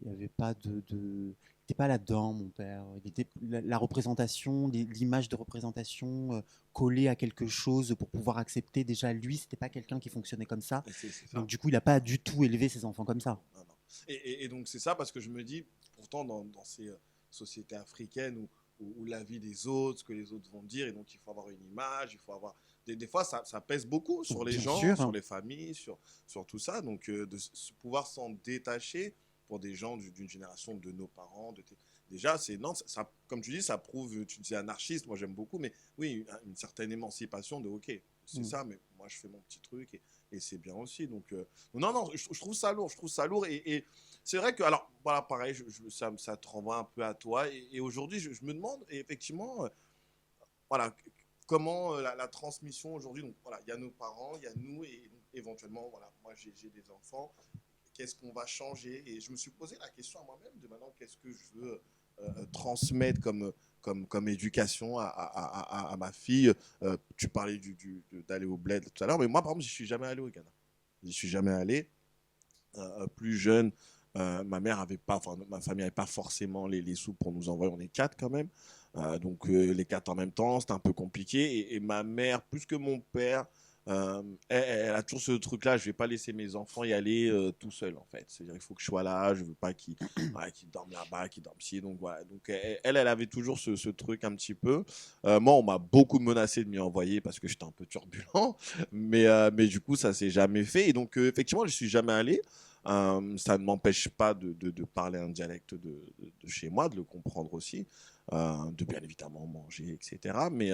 n'y avait pas il n'était pas là-dedans, mon père. Il était la représentation, l'image de représentation collée à quelque chose pour pouvoir accepter. Déjà, lui, c'était pas quelqu'un qui fonctionnait comme ça. Et c'est Donc, ça. du coup, il n'a pas du tout élevé ses enfants comme ça. Non, non. Et donc c'est ça parce que je me dis, pourtant dans ces sociétés africaines où la vie des autres, ce que les autres vont dire, et donc il faut avoir une image, il faut avoir... Des fois, ça pèse beaucoup sur les Bien gens, sûr, sur hein. les familles, sur tout ça. Donc pouvoir s'en détacher pour des gens d'une génération de nos parents, déjà, c'est non, ça, comme tu dis, ça prouve, tu dis anarchiste, moi j'aime beaucoup, mais oui, une certaine émancipation de, ok, c'est ça, mais moi je fais mon petit truc et c'est bien aussi. Donc, non, non, je trouve ça lourd, je trouve ça lourd. Et c'est vrai que, alors, voilà, pareil, ça te renvoie un peu à toi. Et aujourd'hui, je me demande, et effectivement, voilà, comment la transmission aujourd'hui, donc voilà, il y a nos parents, il y a nous, et donc, éventuellement, voilà, moi j'ai des enfants, qu'est-ce qu'on va changer? Et je me suis posé la question à moi-même de maintenant, qu'est-ce que je veux transmettre comme éducation à ma fille. Tu parlais d'aller au bled tout à l'heure, mais moi, par exemple, je suis jamais allé au Ghana. Je suis jamais allé. Plus jeune, ma mère avait pas, enfin, ma famille avait pas forcément les sous pour nous envoyer. On est quatre quand même. Donc les quatre en même temps, c'était un peu compliqué. Et ma mère, plus que mon père, elle a toujours ce truc-là. Je vais pas laisser mes enfants y aller tout seuls en fait. C'est-à-dire il faut que je sois là. Je veux pas qu'ils dorment là-bas, qu'ils dorment ici. Donc voilà. Donc elle avait toujours ce truc un petit peu. Moi, on m'a beaucoup menacé de m'y envoyer parce que j'étais un peu turbulent. Mais du coup, ça s'est jamais fait. Et donc effectivement, je suis jamais allé. Ça ne m'empêche pas de parler un dialecte de chez moi, de le comprendre aussi, de bien évidemment manger, etc. Mais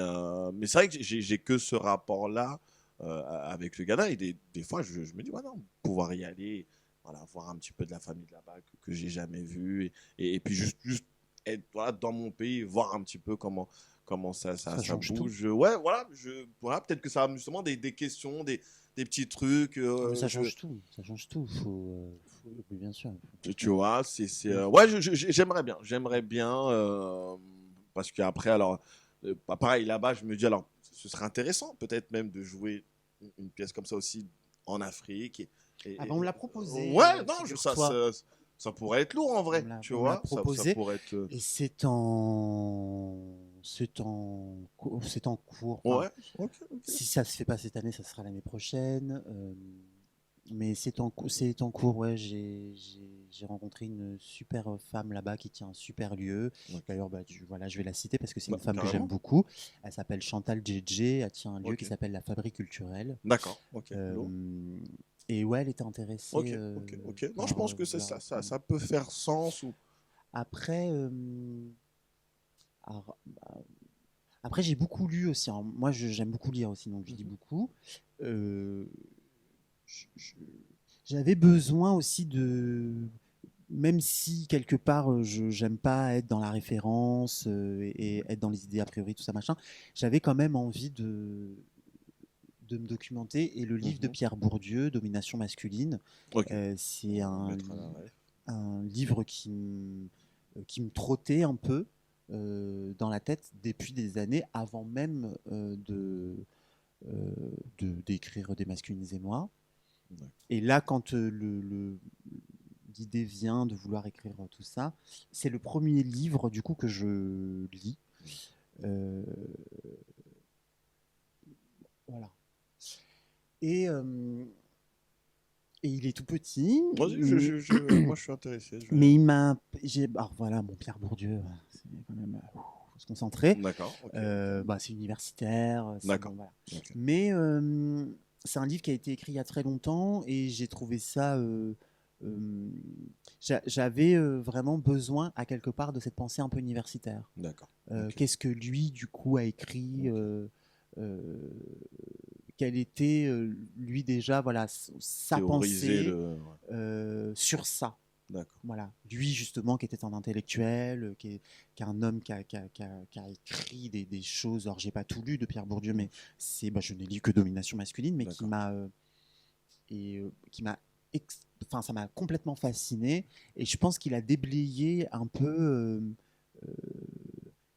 c'est vrai que j'ai que ce rapport-là avec le Ghana. Et des fois, je me dis, ouais, non, pouvoir y aller, voilà, voir un petit peu de la famille de là-bas que j'ai jamais vue. Et puis juste être voilà, dans mon pays, voir un petit peu comment Ça ça change tout. bouge. Ouais, voilà, peut-être que ça a justement des questions, des petits trucs. Ah, mais ça change tout. Ça change tout. Oui, bien sûr. Tu vois, Mm. ouais, j'aimerais bien, parce qu'après, alors, pareil, là-bas, je me dis, alors, ce serait intéressant, peut-être même de jouer une pièce comme ça aussi en Afrique. Ah ben on me l'a proposé, Ouais, non, figure-toi. ça pourrait être lourd en vrai, tu On me l'a vois, ça proposé pourrait être. et c'est en cours. Enfin, Ouais, ok, ok. si ça se fait pas cette année, ça sera l'année prochaine. Mais c'est en cours. Ouais, j'ai rencontré une super femme là-bas qui tient un super lieu. Ok. D'ailleurs, bah, voilà, je vais la citer parce que c'est Bah, une femme que j'aime carrément. beaucoup. Elle s'appelle Chantal Djedje. Elle tient un lieu Ok. qui s'appelle la Fabrique culturelle. D'accord, ok, Euh, lourd. et ouais, elle était intéressée Ok, ok, ok. Non, je par, pense que c'est voilà. ça peut faire sens ou. Après, alors, après, j'ai beaucoup lu aussi, hein. Moi, j'aime beaucoup lire aussi, donc je lis Mhm. beaucoup. Euh, je- je- J'avais besoin aussi même si quelque part je j'aime pas être dans la référence et être dans les idées a priori, tout ça machin, j'avais quand même envie de me documenter. Et le livre de Mhm. Pierre Bourdieu, Domination masculine, Ok. c'est On va mettre à l'arrêt. un livre qui me trottait un peu dans la tête depuis des années avant même d'écrire Démasculinisez moi. D'accord. Et là, quand l'idée vient de vouloir écrire tout ça, c'est le premier livre du coup que je lis. Euh, voilà. Et, euh, et il est tout petit, Vas-y, mais, moi je suis intéressé. mais il m'a. Alors voilà, mon Pierre Bourdieu, c'est quand même. Faut se concentrer. D'accord, ok. Bah, c'est universitaire. D'accord. Voilà. Ok. Mais c'est un livre qui a été écrit il y a très longtemps et j'ai trouvé ça. Euh, J'avais vraiment besoin, à quelque part, de cette pensée un peu universitaire. D'accord. Ok. Qu'est-ce que lui, du coup, a écrit Ok. euh, quelle était, lui, déjà, voilà, sa Théoriser pensée le. Ouais. sur ça. D'accord. Voilà. Lui, justement, qui était un intellectuel, qui est un homme qui a écrit des choses. Alors, j'ai pas tout lu de Pierre Bourdieu, mais je n'ai lu que Domination masculine, mais D'accord. qui m'a enfin, ça m'a complètement fasciné. Et je pense qu'il a déblayé un peu. Euh,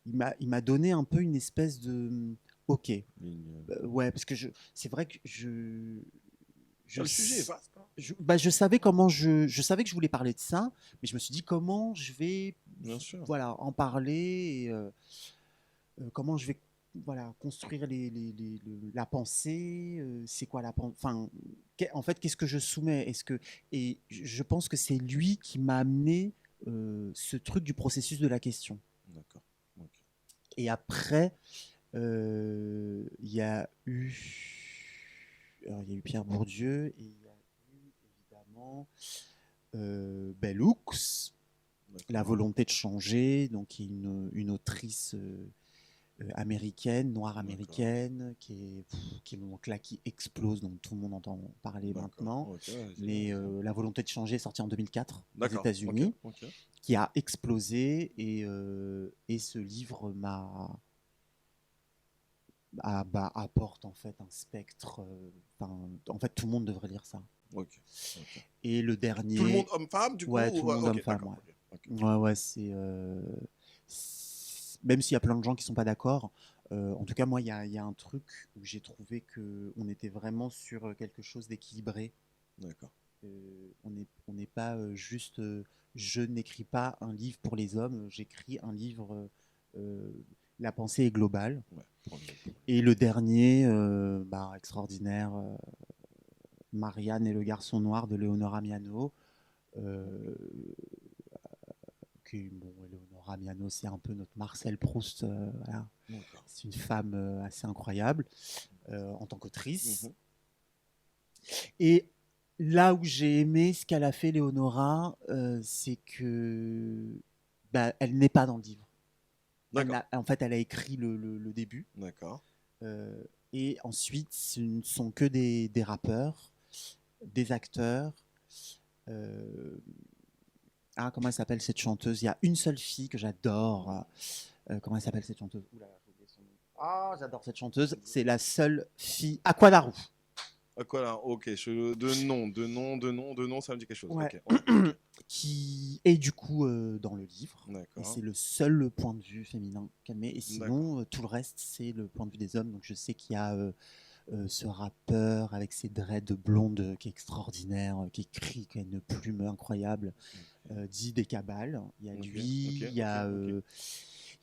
il m'a donné un peu une espèce de. Ok. Ligne. Ouais, parce que c'est vrai que Ah, le sujet est s- vaste. Hein. je savais comment je savais que je voulais parler de ça, mais je me suis dit comment je vais Bien sûr. voilà en parler et comment je vais voilà construire la pensée, c'est quoi la pensée, enfin en fait qu'est-ce que je soumets, est-ce que et je pense que c'est lui qui m'a amené ce truc du processus de la question. D'accord. Ok. Et après il y a eu il y a eu Pierre Bourdieu et il y a eu évidemment Bell Hooks, La D'accord. volonté de changer, donc qui est une autrice américaine, noire D'accord. américaine, donc là, qui explose, donc tout le monde entend parler D'accord. maintenant. Ok, vas-y, Mais vas-y. La volonté de changer est sortie en 2004 aux D'accord. Ok. États-Unis, Ok. qui a explosé et ce livre apporte en fait un spectre. En fait, tout le monde devrait lire ça. Ok. Ok. Et le Tout le monde dernier, homme-femme, du coup ouais, tout le ouais, monde ok, homme-femme, d'accord. ouais. Ok. Ok. Ouais, ouais, même s'il y a plein de gens qui sont pas d'accord, en tout cas, moi, il y a un truc où j'ai trouvé que on était vraiment sur quelque chose d'équilibré. D'accord. On n'est pas juste. Je n'écris pas un livre pour les hommes, j'écris un livre. Euh, la pensée est globale. Ouais. Pour Et le dernier, extraordinaire, Marianne et le garçon noir de Leonora Miano. Euh, Eleonora Miano, c'est un peu notre Marcel Proust. Voilà. D'accord. C'est une femme assez incroyable en tant qu'autrice. Mhm. Et là où j'ai aimé ce qu'elle a fait, Léonora, c'est que elle n'est pas dans le livre. D'accord. En fait, elle a écrit le début. D'accord. euh, et ensuite, ce ne sont que des rappeurs, des acteurs. euh, Comment elle s'appelle cette chanteuse? Il y a une seule fille que j'adore. Comment elle s'appelle cette chanteuse? Ouh là là, j'ai oublié son nom. Ah, j'adore cette chanteuse. C'est la seule fille. Aquadaru. Ah, quoi là? Ok. De nom, ça me dit quelque chose. Ouais. Ok. Ouais. Ok. Qui est du coup dans le livre. Et D'accord. c'est le seul point de vue féminin qu'elle met. Et D'accord. sinon, tout le reste, c'est le point de vue des hommes. Donc je sais qu'il y a ce rappeur avec ses dreads blondes qui est extraordinaire, qui écrit, qui a une plume incroyable, dit des cabales. Il y a Ok. lui, Ok. Ok. Ok.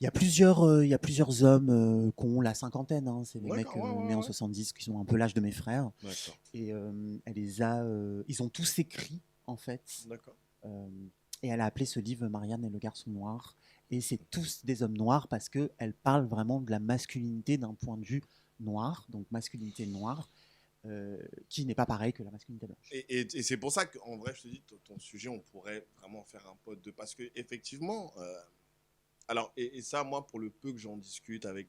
il y a plusieurs hommes qui ont la cinquantaine. Hein. C'est des mecs D'accord. Ouais. nés en Ouais. Ouais. 70 qui sont un peu l'âge de mes frères. D'accord. Et ils ont tous écrit, en fait. D'accord. Euh, et elle a appelé ce livre Marianne et le garçon noir. Et c'est tous des hommes noirs parce qu'elle parle vraiment de la masculinité d'un point de vue noir, donc masculinité noire, qui n'est pas pareil que la masculinité blanche. Et c'est pour ça qu'en vrai, je te dis, ton sujet, on pourrait vraiment faire un pod de. Parce que, effectivement, alors, et ça, moi, pour le peu que j'en discute avec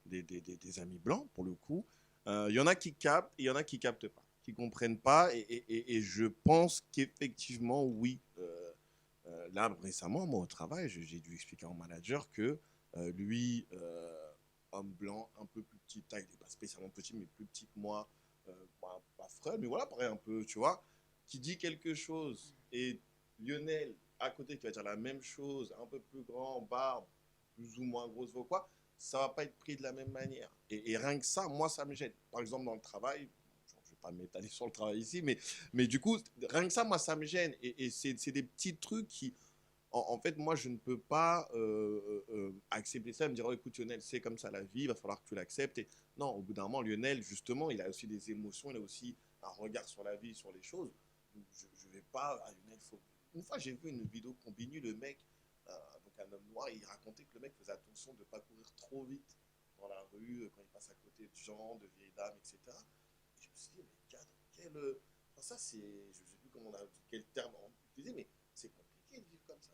des amis blancs, pour le coup, il y en a qui captent et il y en a qui captent pas, qui comprennent pas. Et je pense qu'effectivement, oui. Là, récemment, moi, au travail, j'ai dû expliquer à mon manager que lui, homme blanc, un peu plus petit, taille, il n'est pas spécialement petit, mais plus petit que moi, pas frêle, mais voilà, pareil, un peu, tu vois, qui dit quelque chose. Et Lionel, à côté, qui va dire la même chose, un peu plus grand, barbe, plus ou moins grosse, quoi, ça va pas être pris de la même manière. Et rien que ça, moi, ça me gêne. Par exemple, dans le travail, je ne vais pas m'étaler sur le travail ici, mais du coup, rien que ça, moi, ça me gêne. Et c'est des petits trucs qui, en fait, moi, je ne peux pas accepter ça, me dire, oh, écoute, Lionel, c'est comme ça la vie, il va falloir que tu l'acceptes. Et non, au bout d'un moment, Lionel, justement, il a aussi des émotions, il a aussi un regard sur la vie, sur les choses. Donc, je ne vais pas, ah, Lionel, faut... Une fois, j'ai vu une vidéo Combini, le mec, donc un homme noir, il racontait que le mec faisait attention de ne pas courir trop vite dans la rue, quand il passe à côté de gens, de vieilles dames, etc. Et je me suis dit, mais gars, quel... Enfin, ça, c'est... Je ne sais plus comment on a... quel terme on utilisait, mais c'est compliqué de vivre comme ça.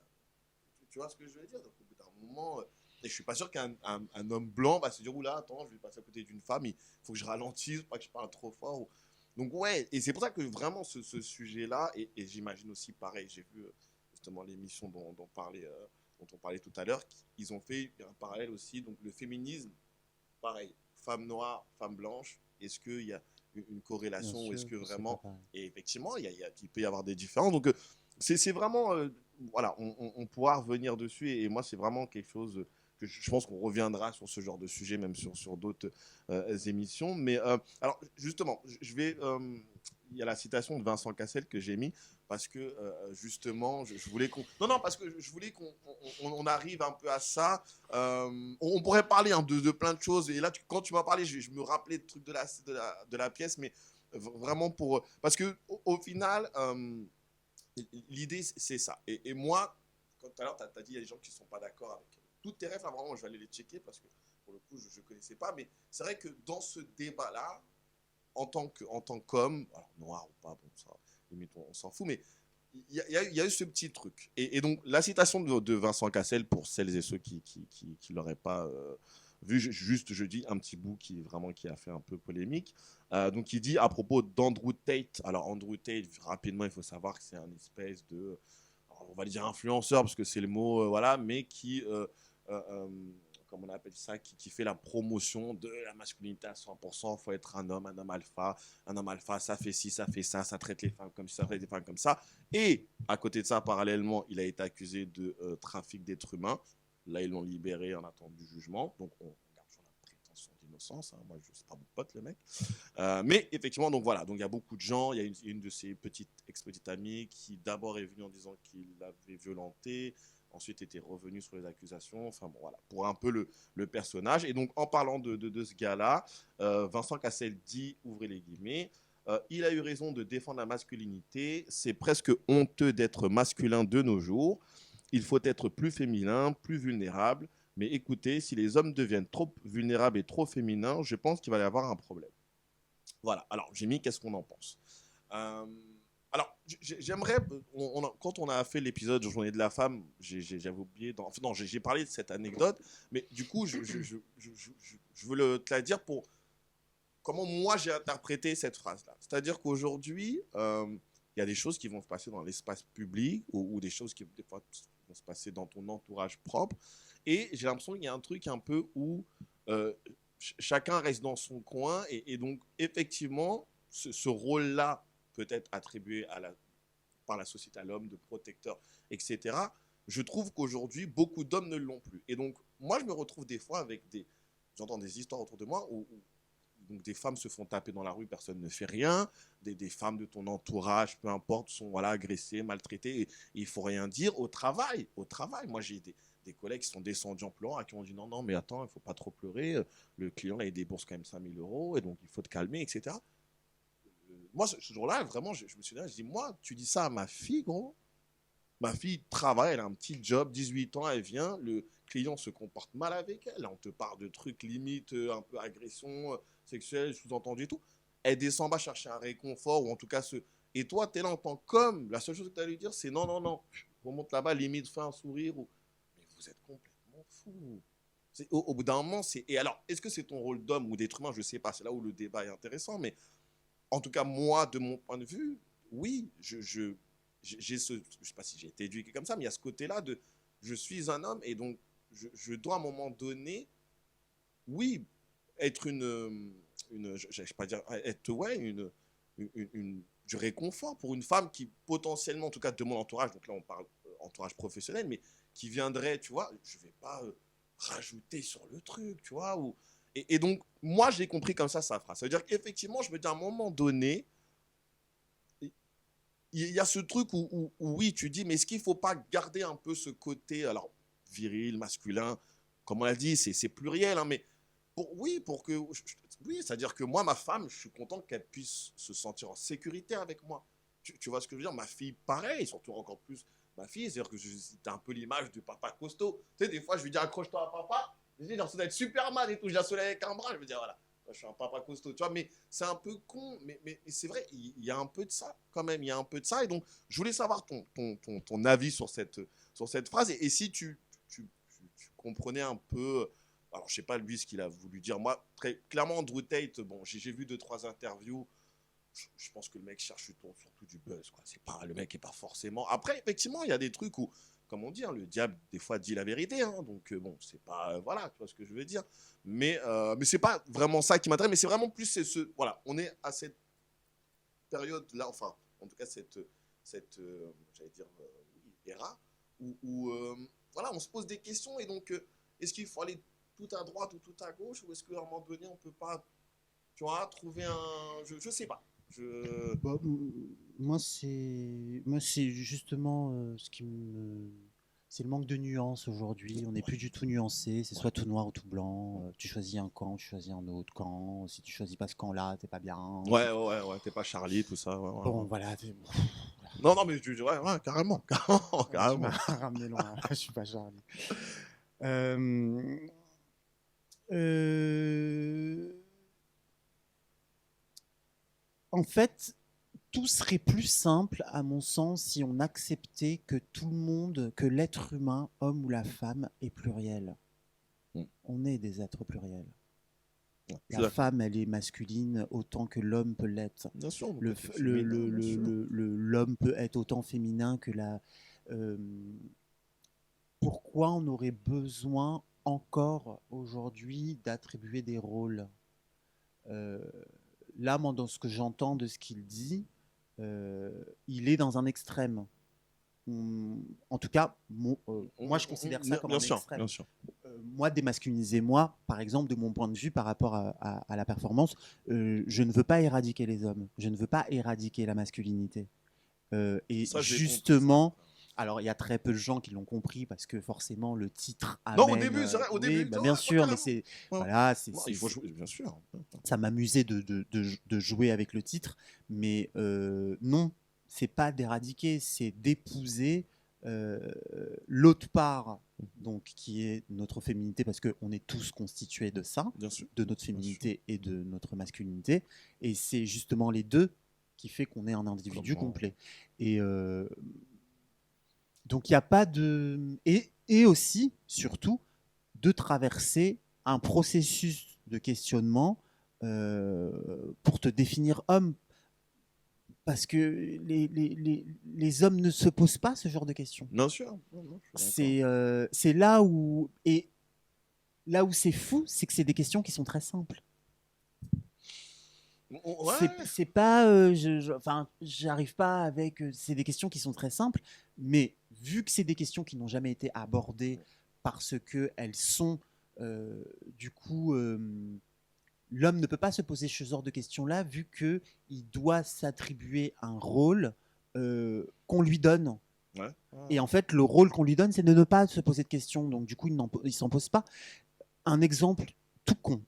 Tu vois ce que je veux dire? Donc, au bout d'un moment, et je suis pas sûr qu'un un homme blanc va se dire, oula, attends, je vais passer à côté d'une femme, il faut que je ralentisse, pas que je parle trop fort. Donc, ouais, et c'est pour ça que vraiment ce sujet-là, et j'imagine aussi pareil, j'ai vu justement l'émission dont on parlait tout à l'heure, ils ont fait un parallèle aussi, donc le féminisme, pareil, femme noire, femme blanche, est-ce qu'il y a une Bien corrélation ou est-ce sûr, que c'est pas vraiment, pareil. et effectivement, il peut y avoir des différences. Donc, c'est vraiment, voilà, on pourra revenir dessus et moi, c'est vraiment quelque chose que je pense qu'on reviendra sur ce genre de sujet, même sur d'autres émissions. Mais alors, justement, je vais, il y a la citation de Vincent Cassel que j'ai mis parce que justement, je voulais qu'on, non, non, parce que je voulais qu'on arrive un peu à ça. On pourrait parler hein, de plein de choses. Et là, quand tu m'as parlé, je me rappelais de trucs de la pièce, mais vraiment pour. Parce que au final, l'idée, c'est ça. Et moi, tout à l'heure, tu as dit, il y a des gens qui ne sont pas d'accord avec toutes tes rêves. Là, vraiment, je vais aller les checker parce que pour le coup, je ne connaissais pas. Mais c'est vrai que dans ce débat-là, en tant qu'homme, alors noir ou pas, bon, ça, limite, on s'en fout, mais il y a eu ce petit truc. Et donc, la citation de Vincent Cassel, pour celles et ceux qui ne l'auraient pas vu, juste, je dis un petit bout qui a fait un peu polémique. Donc, il dit à propos d'Andrew Tate. Alors, Andrew Tate, rapidement, il faut savoir que c'est un espèce de, on va dire influenceur, parce que c'est le mot, voilà, mais qui, comme on appelle ça, qui fait la promotion de la masculinité à 100%. Il faut être un homme alpha. Un homme alpha, ça fait ci, ça fait ça traite les femmes comme ça, ça traite les femmes comme ça. Et à côté de ça, parallèlement, il a été accusé de trafic d'êtres humains. Là, ils l'ont libéré en attendant du jugement. Donc, on garde sur la prétention d'innocence. Hein. Moi, je ne suis pas mon pote, le mec. Mais effectivement, donc voilà. Donc, il y a beaucoup de gens. Il y a une de ses ex-petites amies qui d'abord est venue en disant qu'il l'avait violenté. Ensuite, était revenu sur les accusations. Enfin, bon, voilà. Pour un peu le personnage. Et donc, en parlant de ce gars-là, Vincent Cassel dit, ouvrez les guillemets, il a eu raison de défendre la masculinité. C'est presque honteux d'être masculin de nos jours. Il faut être plus féminin, plus vulnérable. Mais écoutez, si les hommes deviennent trop vulnérables et trop féminins, je pense qu'il va y avoir un problème. Voilà. Alors, j'ai mis qu'est-ce qu'on en pense. Euh, alors, j'aimerais, quand on a fait l'épisode Journée de la femme, j'avais oublié, enfin, non, j'ai parlé de cette anecdote, mais du coup, je veux te la dire pour comment moi j'ai interprété cette phrase-là. C'est-à-dire qu'aujourd'hui, il y a des choses qui vont se passer dans l'espace public ou des choses qui des fois vont se passer dans ton entourage propre. Et j'ai l'impression qu'il y a un truc un peu où chacun reste dans son coin et donc effectivement, ce rôle-là peut être attribué par la société à l'homme de protecteur, etc. Je trouve qu'aujourd'hui, beaucoup d'hommes ne l'ont plus. Et donc, moi, je me retrouve des fois avec j'entends des histoires autour de moi où donc des femmes se font taper dans la rue, personne ne fait rien. Des femmes de ton entourage, peu importe, sont voilà, agressées, maltraitées, et il ne faut rien dire. Au travail, moi j'ai des collègues qui sont descendus en pleurant, à qui on dit non, non, mais attends, il ne faut pas trop pleurer. Le client, là, il débourse quand même 5 000 €, et donc il faut te calmer, etc. Moi, ce jour-là, vraiment, je me suis dit, je dis, moi, tu dis ça à ma fille, gros. Ma fille travaille, elle a un petit job, 18 ans, elle vient, le client se comporte mal avec elle. Là, on te parle de trucs limite, un peu agression sexuelle, sous-entendu et tout. Elle descend bas chercher un réconfort, ou en tout cas ce. Et toi, tu es là en tant qu'homme, la seule chose que tu as à lui dire, c'est non, non, non, remonte là-bas, limite, fais un sourire. Mais vous êtes complètement fou. Au bout d'un moment, c'est. Et alors, est-ce que c'est ton rôle d'homme ou d'être humain? Je ne sais pas, c'est là où le débat est intéressant, mais en tout cas, moi, de mon point de vue, oui, j'ai ce, je ne sais pas si j'ai été éduqué comme ça, mais il y a ce côté-là de je suis un homme et donc je dois à un moment donné, oui, être je ne sais pas dire, être, ouais, du réconfort pour une femme qui potentiellement, en tout cas de mon entourage, donc là on parle entourage professionnel, mais qui viendrait, tu vois, je ne vais pas rajouter sur le truc, tu vois. Et donc, moi, j'ai compris comme ça sa phrase. Ça veut dire qu'effectivement, je me dis à un moment donné, il y a ce truc où oui, tu dis, mais est-ce qu'il ne faut pas garder un peu ce côté, alors, viril, masculin, comme on l'a dit, c'est pluriel, hein, mais oui, oui, c'est-à-dire que moi, ma femme, je suis content qu'elle puisse se sentir en sécurité avec moi. Tu vois ce que je veux dire? Ma fille, pareil, surtout encore plus ma fille, c'est-à-dire que t'as un peu l'image du papa costaud. Tu sais, des fois, je lui dis accroche-toi à papa, je dis, j'ai l'impression d'être Superman et tout, je la avec un bras, je me dis, voilà, je suis un papa costaud, tu vois, mais c'est un peu con, mais c'est vrai, il y a un peu de ça, quand même, il y a un peu de ça, et donc, je voulais savoir ton avis sur cette phrase, et si tu comprenais un peu, alors je sais pas lui ce qu'il a voulu dire, moi, très clairement, Andrew Tate, bon, j'ai vu 2-3 interviews, je pense que le mec cherche surtout du buzz, quoi. C'est pas, le mec est pas forcément. Après, effectivement, il y a des trucs où, comme on dit, hein, le diable des fois dit la vérité, hein, donc bon, c'est pas, voilà, tu vois ce que je veux dire. Mais c'est pas vraiment ça qui m'intéresse, mais c'est vraiment plus voilà, on est à cette période là, enfin, en tout cas j'allais dire, oui, era où voilà, on se pose des questions et donc est-ce qu'il faut aller tout à droite ou tout à gauche ou est-ce qu'à un moment donné on peut pas, tu vois, trouver je sais pas. Bah, moi, c'est justement ce qui me. C'est le manque de nuance aujourd'hui. On n'est plus du tout nuancé. C'est soit tout noir ou tout blanc. Tu choisis un camp, tu choisis un autre camp. Si tu choisis pas ce camp-là, t'es pas bien. Ouais, t'es pas Charlie, tout ça. Bon, Ouais. voilà. Non, non, mais ouais, carrément, carrément, Tu m'as carrément. ramené loin. Je suis pas Charlie. Euh, euh, En fait, tout serait plus simple, à mon sens, si on acceptait que tout le monde, que l'être humain, homme ou la femme, est pluriel. Mm. On est des êtres pluriels. Ouais, je suis La d'accord. femme, elle est masculine autant que l'homme peut l'être. Bien sûr, on peut être féminin, bien sûr. L'homme peut être autant féminin que la. euh, Pourquoi on aurait besoin encore aujourd'hui d'attribuer des rôles? Euh, Là, moi, dans ce que j'entends de ce qu'il dit, euh, il est dans un extrême. En tout cas, moi, je considère ça comme Bien un sûr, extrême. bien sûr. Moi, démasculiniser moi, par exemple, de mon point de vue par rapport à la performance, je ne veux pas éradiquer les hommes. Je ne veux pas éradiquer la masculinité. Et Ça, j'ai compris ça. justement, alors il y a très peu de gens qui l'ont compris parce que forcément le titre Non, au amène. début, c'est vrai, au Oui, début, bah, ouais, bien ouais, sûr, mais carrément. c'est Ouais. voilà, Non, il faut jouer, bien sûr. ça m'amusait de jouer avec le titre, mais non, c'est pas d'éradiquer, c'est d'épouser euh, l'autre part, donc qui est notre féminité, parce qu'on est tous constitués de ça, Bien sûr, de notre bien sûr. féminité et de notre masculinité, et c'est justement les deux qui fait qu'on est un individu Comment... complet. Et donc il n'y a pas de et aussi surtout de traverser un processus de questionnement pour te définir homme. Parce que les hommes ne se posent pas ce genre de questions. Bien sûr, non, non, je suis d'accord. C'est là où. Et là où c'est fou, c'est que c'est des questions qui sont très simples. Ouais, C'est pas. Enfin, j'arrive pas avec. C'est des questions qui sont très simples, mais vu que c'est des questions qui n'ont jamais été abordées parce qu'elles sont. Du coup. L'homme ne peut pas se poser ce genre de questions-là vu qu'il doit s'attribuer un rôle qu'on lui donne. ouais. Et en fait, le rôle qu'on lui donne, c'est de ne pas se poser de questions. Donc, du coup, il ne s'en pose pas. Un exemple tout con.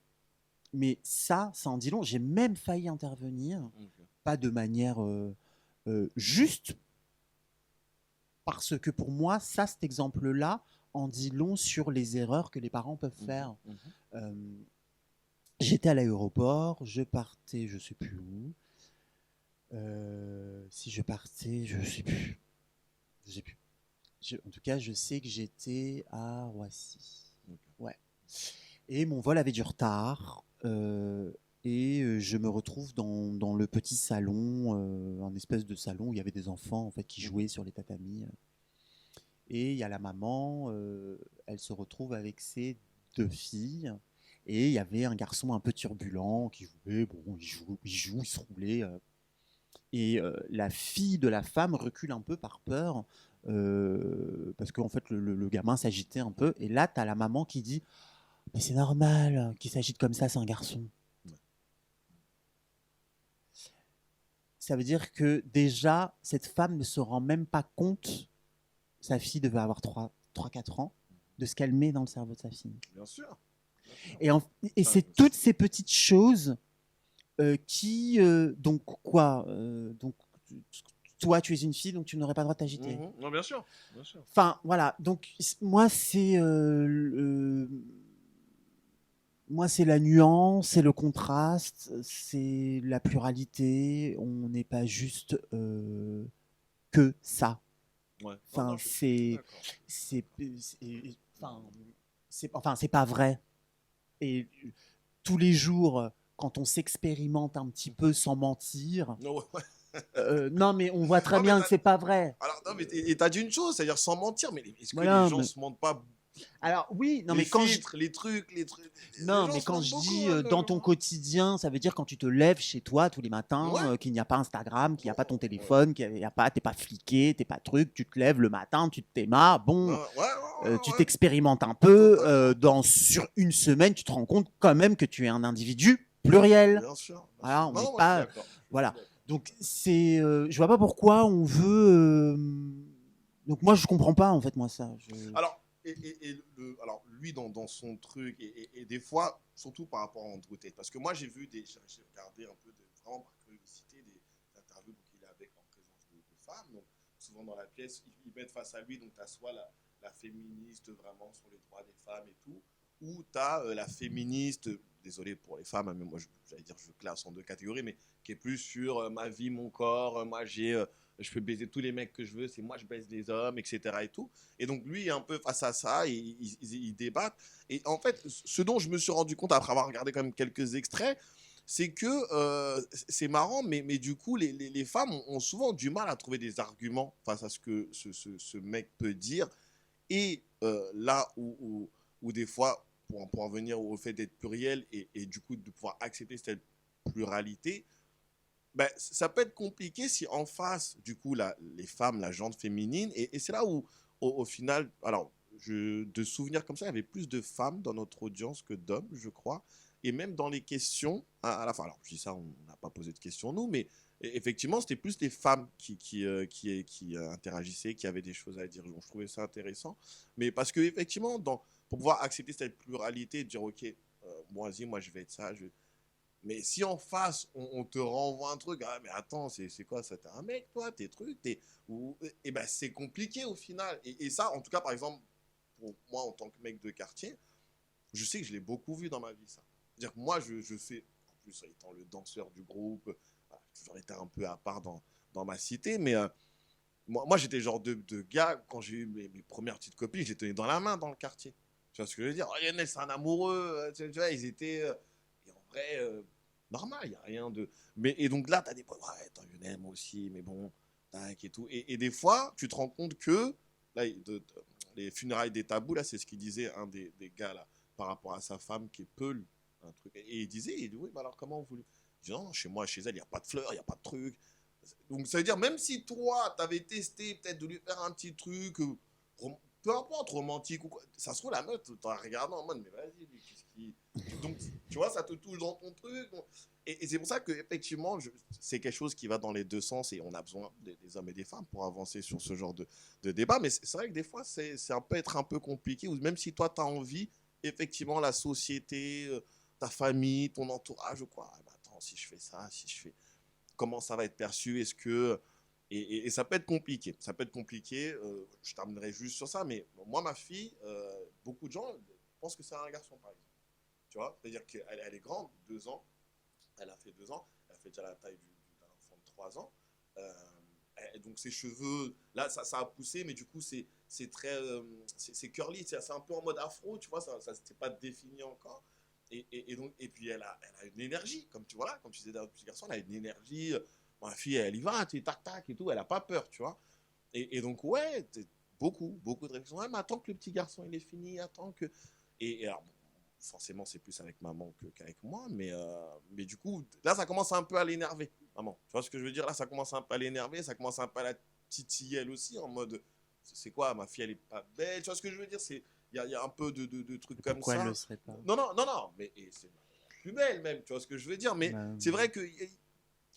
Mais ça en dit long. J'ai même failli intervenir, Ok. pas de manière juste, parce que pour moi, cet exemple-là en dit long sur les erreurs que les parents peuvent faire. Euh, J'étais à l'aéroport, je partais, je sais plus où. Si je partais, je sais plus. Je sais plus. En tout cas, je sais que j'étais à Roissy. Ok. Ouais. Et mon vol avait du retard. Et je me retrouve dans le petit salon, un espèce de salon où il y avait des enfants en fait qui jouaient sur les tatamis. Et il y a la maman, elle se retrouve avec ses deux filles. Et il y avait un garçon un peu turbulent qui jouait, bon, il se roulait. Et la fille de la femme recule un peu par peur parce qu'en fait, le gamin s'agitait un peu. Et là, tu as la maman qui dit, mais c'est normal qu'il s'agite comme ça, c'est un garçon. Ça veut dire que déjà, cette femme ne se rend même pas compte, sa fille devait avoir 3-4 ans, de ce qu'elle met dans le cerveau de sa fille. Bien sûr. Et c'est toutes ces petites choses qui... donc quoi donc, toi, tu es une fille, donc tu n'aurais pas le droit de t'agiter. Non, bien sûr. Bien sûr. Enfin, voilà. Donc, moi, c'est... moi, c'est la nuance, c'est le contraste, c'est la pluralité. On n'est pas juste que ça. Ouais. Enfin, Non, je suis enfin, c'est pas vrai. Et tous les jours, quand on s'expérimente un petit peu sans mentir, non, ouais. non, mais on voit très Non, mais bien que c'est pas vrai. alors, non, mais t'as dit une chose, c'est-à-dire sans mentir, mais est-ce que Voilà, les gens mais... se mentent pas? Alors oui, non, Les mais quand filtres, les trucs, les non, gens mais se quand mentent je beaucoup. dis Hein, dans ton quotidien, ça veut dire quand tu te lèves chez toi tous les matins, Ouais. qu'il n'y a pas Instagram, qu'il n'y a pas ton Ouais. téléphone, qu'il n'y a pas, t'es pas fliqué, t'es pas truc, tu te lèves le matin, tu te démarres, bon, tu Ouais. t'expérimentes un peu, Totalement. sur une semaine, tu te rends compte quand même que tu es un individu pluriel. Bien sûr. Voilà, on n'est Non, moi, je suis pas, d'accord. voilà. Donc c'est, je vois pas pourquoi on veut. Donc moi je comprends pas en fait moi ça. Alors, alors lui, dans son truc, et des fois, surtout par rapport à Andrew Tate, parce que moi, j'ai regardé un peu, vraiment par curiosité, des interviews qu'il est avec en présence de femmes. Donc, souvent dans la pièce, ils mettent face à lui, donc tu as soit la féministe vraiment sur les droits des femmes et tout, ou tu as la féministe, désolé pour les femmes, hein, mais moi, j'allais dire, je classe en deux catégories, mais qui est plus sur ma vie, mon corps, moi, je peux baiser tous les mecs que je veux, c'est moi, je baise les hommes, etc. et tout. Et donc, lui, un peu face à ça, ils débattent. Et en fait, ce dont je me suis rendu compte après avoir regardé quand même quelques extraits, c'est que c'est marrant, mais du coup, les femmes ont souvent du mal à trouver des arguments face à ce que ce mec peut dire. Et là où des fois, pour en venir au fait d'être pluriel et du coup de pouvoir accepter cette pluralité, ben, ça peut être compliqué si en face, du coup, les femmes, la gente féminine, et c'est là où, au final, alors, de souvenirs comme ça, il y avait plus de femmes dans notre audience que d'hommes, je crois, et même dans les questions, à la fin, alors, je dis ça, on n'a pas posé de questions, nous, mais effectivement, c'était plus les femmes qui interagissaient, qui avaient des choses à dire, donc je trouvais ça intéressant, mais parce que, effectivement, pour pouvoir accepter cette pluralité, et dire, ok, moi, je vais être ça, mais si en face, on te renvoie un truc, ah mais attends, c'est quoi ça? T'es un mec, toi, tes trucs, et ben c'est compliqué au final. Et ça, en tout cas, par exemple, pour moi, en tant que mec de quartier, je sais que je l'ai beaucoup vu dans ma vie, ça. C'est-à-dire que moi, je fais, en plus, étant le danseur du groupe, voilà, j'ai toujours été un peu à part dans ma cité, mais moi j'étais le genre de gars, quand j'ai eu mes premières petites copines, j'ai tenu dans la main dans le quartier. Tu vois ce que je veux dire? Oh, Lionel, c'est un amoureux, tu vois, ils étaient. Et en vrai, normal, il n'y a rien de. Et donc là, tu as des potes, ouais, attends, Lionel, moi aussi, mais bon, tac et tout. Et des fois, tu te rends compte que, là, les funérailles des tabous, là, c'est ce qu'il disait un des gars, là, par rapport à sa femme qui est Peul, un truc. Et il dit, oui, mais alors comment vous. Il dit, non, chez moi, chez elle, il n'y a pas de fleurs, il n'y a pas de truc. Donc ça veut dire, même si toi, tu avais testé peut-être de lui faire un petit truc, peu importe, romantique ou quoi, ça se trouve, la meuf, t'en regardant en mode, mais vas-y, lui, qu'est-ce qui. Donc, tu vois, ça te touche dans ton truc. Et c'est pour ça que effectivement, c'est quelque chose qui va dans les deux sens et on a besoin des hommes et des femmes pour avancer sur ce genre de débat. Mais c'est vrai que des fois, c'est un peu être un peu compliqué, ou même si toi, tu as envie, effectivement, la société, ta famille, ton entourage, ou quoi. Ah, bah, attends, si je fais ça, si je fais comment ça va être perçu, est-ce que... Et ça peut être compliqué, ça peut être compliqué, je terminerai juste sur ça, mais moi, ma fille, beaucoup de gens pensent que c'est un garçon, par exemple. Tu vois, c'est-à-dire qu'elle est grande, 2 ans, elle a fait 2 ans, elle a fait déjà la taille d'un enfant de 3 ans. Donc ses cheveux, là, ça a poussé, mais du coup, c'est très, c'est curly, c'est un peu en mode afro, tu vois, ça s'est pas défini encore. Et puis elle a une énergie, comme tu vois là, comme tu disais d'un petit garçon, elle a une énergie. Ma fille, elle y va, tu tac tac et tout, elle a pas peur, tu vois. Donc ouais, beaucoup de réflexions. Ouais, mais attends que le petit garçon il est fini, attends que. Et alors bon, forcément c'est plus avec maman qu'avec moi, mais du coup là ça commence un peu à l'énerver, maman. Tu vois ce que je veux dire? Là ça commence un peu à l'énerver, ça commence un peu à la titiller elle aussi en mode c'est quoi, ma fille, elle est pas belle, tu vois ce que je veux dire, il y a un peu de trucs Et comme pourquoi elle ça. le serait pas? Non, non, non, non, mais et c'est plus belle même, tu vois ce que je veux dire, mais Bah, c'est vrai que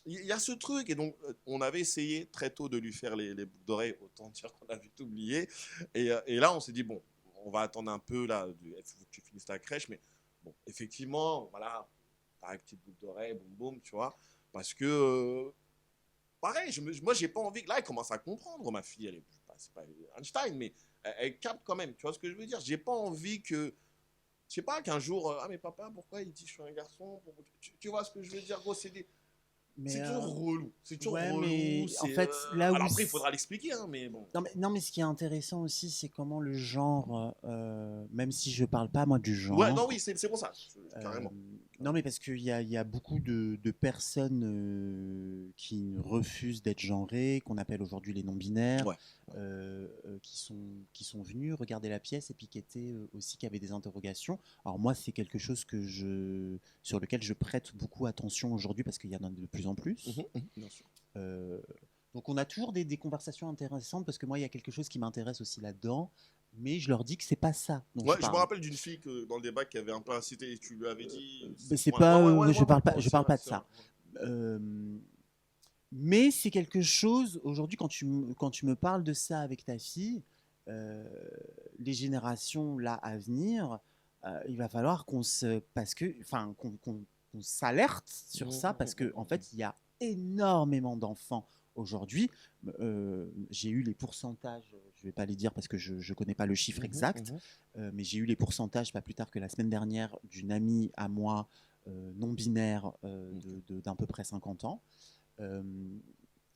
il y a ce truc, et donc on avait essayé très tôt de lui faire les boucles d'oreilles, autant dire qu'on a vite oublié, et là on s'est dit, bon, on va attendre un peu, là, il faut que tu finisses ta crèche, mais bon, effectivement, voilà, pareil, petite boucle d'oreille, boum boum, tu vois, parce que, pareil, moi j'ai pas envie que là, elle commence à comprendre, ma fille, elle est, c'est pas Einstein, mais elle capte quand même, tu vois ce que je veux dire, j'ai pas envie que, je sais pas, qu'un jour, ah mais papa, pourquoi il dit que je suis un garçon, tu vois ce que je veux dire, gros, mais c'est toujours relou. C'est toujours ouais, relou. mais en fait, là où Alors après, il faudra l'expliquer, hein, mais bon. non, mais ce qui est intéressant aussi, c'est comment le genre, même si je parle pas moi du Ouais, non, genre, oui, c'est pour ça. euh, Carrément. non, mais parce qu'il y a beaucoup de personnes qui refusent d'être genrées, qu'on appelle aujourd'hui les non-binaires, Ouais. qui sont venus regarder la pièce et puis qui étaient aussi qui avaient des interrogations. Alors moi, c'est quelque chose sur lequel je prête beaucoup attention aujourd'hui parce qu'il y en a de plus en plus. Bien sûr. Euh, donc on a toujours des conversations intéressantes parce que moi, il y a quelque chose qui m'intéresse aussi là-dedans, mais je leur dis que c'est pas ça dont je Ouais, je me parle. rappelle d'une fille que, dans le débat qui avait un peu incité et tu lui avais dit. Mais c'est Ouais, ouais, pas, ouais, ouais, ouais, moi je aussi, parle ouais, pas de c'est vrai. ça. Euh, mais c'est quelque chose, aujourd'hui, quand tu me parles de ça avec ta fille, euh, les générations là à venir, il va falloir qu'on s'alerte sur ça parce que en fait, il y a énormément d'enfants aujourd'hui. J'ai eu les pourcentages, je vais pas les dire parce que je ne connais pas le chiffre exact, mais j'ai eu les pourcentages pas plus tard que la semaine dernière d'une amie à moi non binaire d'à peu près 50 ans. Euh,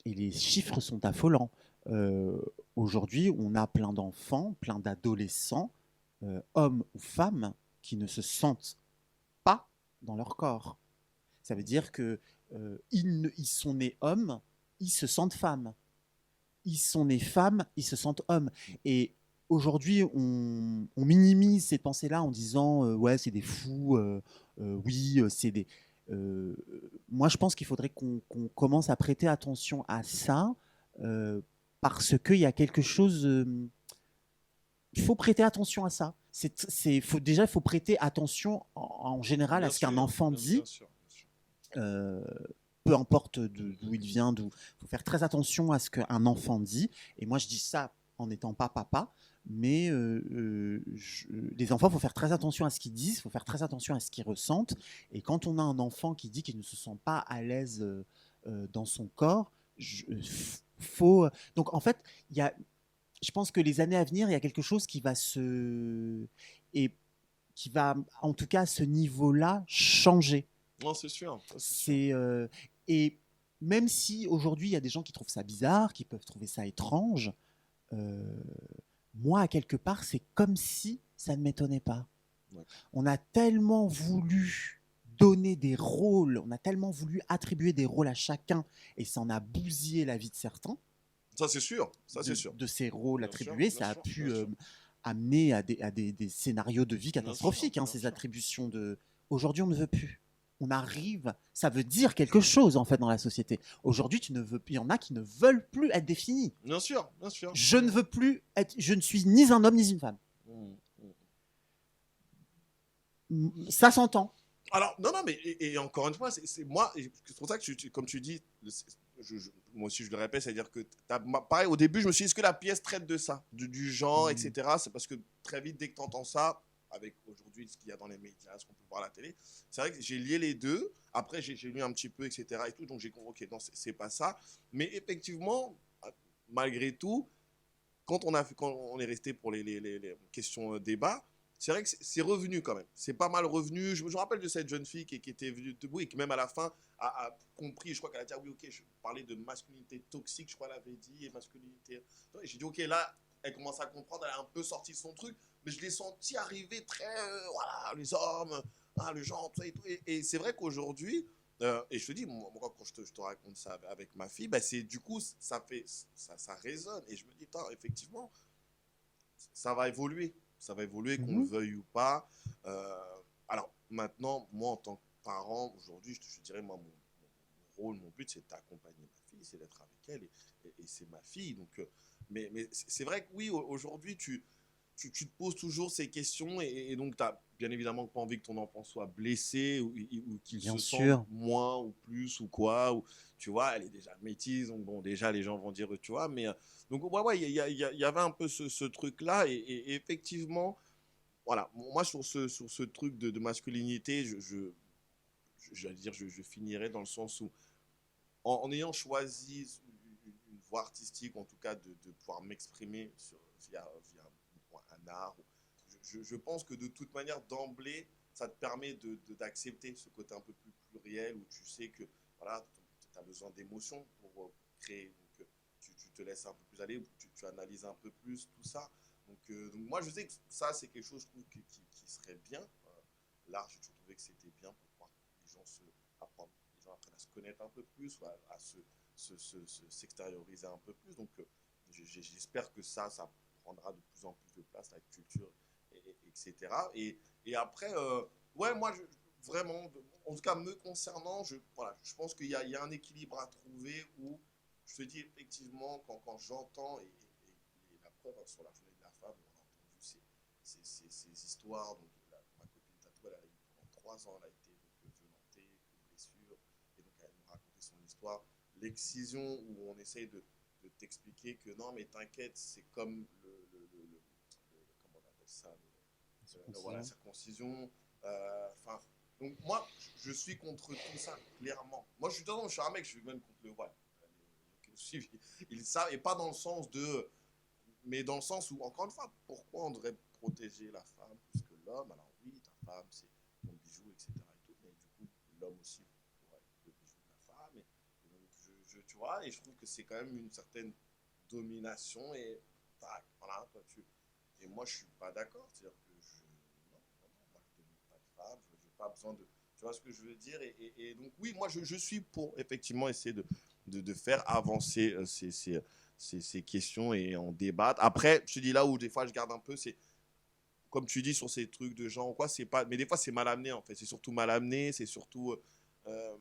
et les chiffres sont affolants. Euh, Aujourd'hui, on a plein d'enfants, plein d'adolescents, hommes ou femmes, qui ne se sentent pas dans leur corps. Ça veut dire que ils sont nés hommes, ils se sentent femmes. Ils sont nés femmes, ils se sentent hommes. Et aujourd'hui, on minimise ces pensées-là en disant ouais, c'est des fous, oui, c'est des. Euh, Moi, je pense qu'il faudrait qu'on commence à prêter attention à ça euh, parce qu'il y a quelque chose. Il faut prêter attention à ça. Déjà, il faut prêter attention en général à Bien ce qu'un sûr, enfant bien, dit. bien sûr. Bien sûr. Euh, Peu importe d'où il vient, il faut faire très attention à ce qu'un enfant dit. Et moi, je dis ça en n'étant pas papa, mais les enfants, il faut faire très attention à ce qu'ils disent, il faut faire très attention à ce qu'ils ressentent. Et quand on a un enfant qui dit qu'il ne se sent pas à l'aise dans son corps, faut. Donc, en fait, il y a, je pense que les années à venir, il y a quelque chose qui va et qui va, en tout cas, à ce niveau-là, changer. Non, c'est sûr. Ça, c'est sûr. C'est et même si aujourd'hui il y a des gens qui trouvent ça bizarre, qui peuvent trouver ça étrange, euh, moi à quelque part c'est comme si ça ne m'étonnait pas. Ouais. On a tellement voulu donner des rôles, on a tellement voulu attribuer des rôles à chacun et ça en a bousillé la vie de certains. Ça, c'est sûr. Ça, c'est sûr. De ces rôles Bien sûr, attribués, bien ça a sûr, bien pu sûr. amener à des scénarios de vie Bien sûr, catastrophiques, hein, bien ces sûr. attributions de. Aujourd'hui, on ne veut plus. On arrive, ça veut dire quelque chose en fait dans la société. Aujourd'hui, il y en a qui ne veulent plus être définis. Bien sûr, bien sûr. Je ne veux plus être, je ne suis ni un homme ni une femme. Ça s'entend. Alors, non, non, mais et encore une fois, c'est moi, c'est pour ça que, comme tu dis, moi aussi je le répète, c'est-à-dire que, pareil, au début, je me suis dit, est-ce que la pièce traite de ça, du genre, Mm. etc. C'est parce que très vite, dès que tu entends ça, avec aujourd'hui ce qu'il y a dans les médias, ce qu'on peut voir à la télé, c'est vrai que j'ai lié les deux. Après, j'ai lu un petit peu, etc. Et tout, donc j'ai compris, ok, non, c'est pas ça. Mais effectivement, malgré tout, quand on est resté pour les questions débat, c'est vrai que c'est revenu quand même. C'est pas mal revenu. Je me rappelle de cette jeune fille qui était venue debout et qui même à la fin a compris, je crois qu'elle a dit, ah oui, ok, je parlais de masculinité toxique, je crois qu'elle avait dit, et masculinité. Et j'ai dit, ok, là, elle commence à comprendre, elle a un peu sorti son truc, mais je l'ai senti arriver très, voilà, les hommes, hein, le genre, tout ça et tout. Et c'est vrai qu'aujourd'hui, et je te dis, moi, quand je te raconte ça avec ma fille, bah, c'est du coup, ça résonne. Et je me dis, effectivement, ça va évoluer. Ça va évoluer, qu'on le Mhm. veuille ou pas. Alors, maintenant, moi, en tant que parent, aujourd'hui, je dirais, moi, mon rôle, mon but, c'est d'accompagner ma fille, c'est d'être avec elle. Et c'est ma fille. Donc, mais c'est vrai que oui, aujourd'hui, tu te poses toujours ces questions et donc tu as bien évidemment pas envie que ton enfant soit blessé ou qu'il Bien se sente sûr. moins ou plus ou quoi. Ou, tu vois, elle est déjà métisse, donc bon, déjà les gens vont dire, tu vois, mais donc ouais, il y avait un peu ce truc-là et effectivement, voilà, moi sur ce truc de masculinité, j'allais dire, je finirais dans le sens où en ayant choisi une voie artistique, en tout cas de pouvoir m'exprimer via un art, je pense que de toute manière, d'emblée, ça te permet d'accepter ce côté un peu plus pluriel où tu sais que voilà, tu as besoin d'émotions pour créer. Donc, tu te laisses un peu plus aller, tu analyses un peu plus tout ça. Donc moi, je sais que ça, c'est quelque chose je trouve, qui serait bien. L'art, j'ai toujours trouvé que c'était bien pour pouvoir que les gens apprennent, les gens apprennent à se connaître un peu plus, ou à s'extérioriser un peu plus. Donc, j'espère que ça prendra de plus en plus de place, la culture, etc. Et après, ouais, moi, vraiment, en tout cas, me concernant, voilà, je pense qu'il y a un équilibre à trouver où je te dis effectivement, quand j'entends, et la preuve hein, sur la journée de la femme, on a entendu ces histoires. Donc, ma copine Tatou, elle a eu pendant 3 ans, elle a été donc, violentée, une blessure, et donc elle nous racontait son histoire. L'excision où on essaye de t'expliquer que non, mais t'inquiète, c'est comme comment on appelle ça, voilà, circoncision. Enfin, donc moi, je suis contre tout ça, clairement. Moi, je suis un mec, je suis même contre le voile. Les suivent, ils savent, et pas dans le sens de, mais dans le sens où, encore une fois, pourquoi on devrait protéger la femme plus que l'homme? Alors oui, ta femme, c'est ton bijou, etc. Et tout, mais du coup, l'homme aussi pourrait être le bijou de la femme. Et donc, tu vois, et je trouve que c'est quand même une certaine domination et tac, voilà, toi, et moi, je suis pas d'accord. C'est-à-dire que non, moi, je domine pas de femme, je n'ai pas besoin de. Tu vois ce que je veux dire? Et donc, oui, moi, je suis pour effectivement essayer de faire avancer ces questions et en débattre. Après, je te dis là où des fois je garde un peu, c'est comme tu dis sur ces trucs de gens ou quoi, c'est pas. Mais des fois, c'est mal amené en fait. C'est surtout mal amené, c'est surtout. Euh,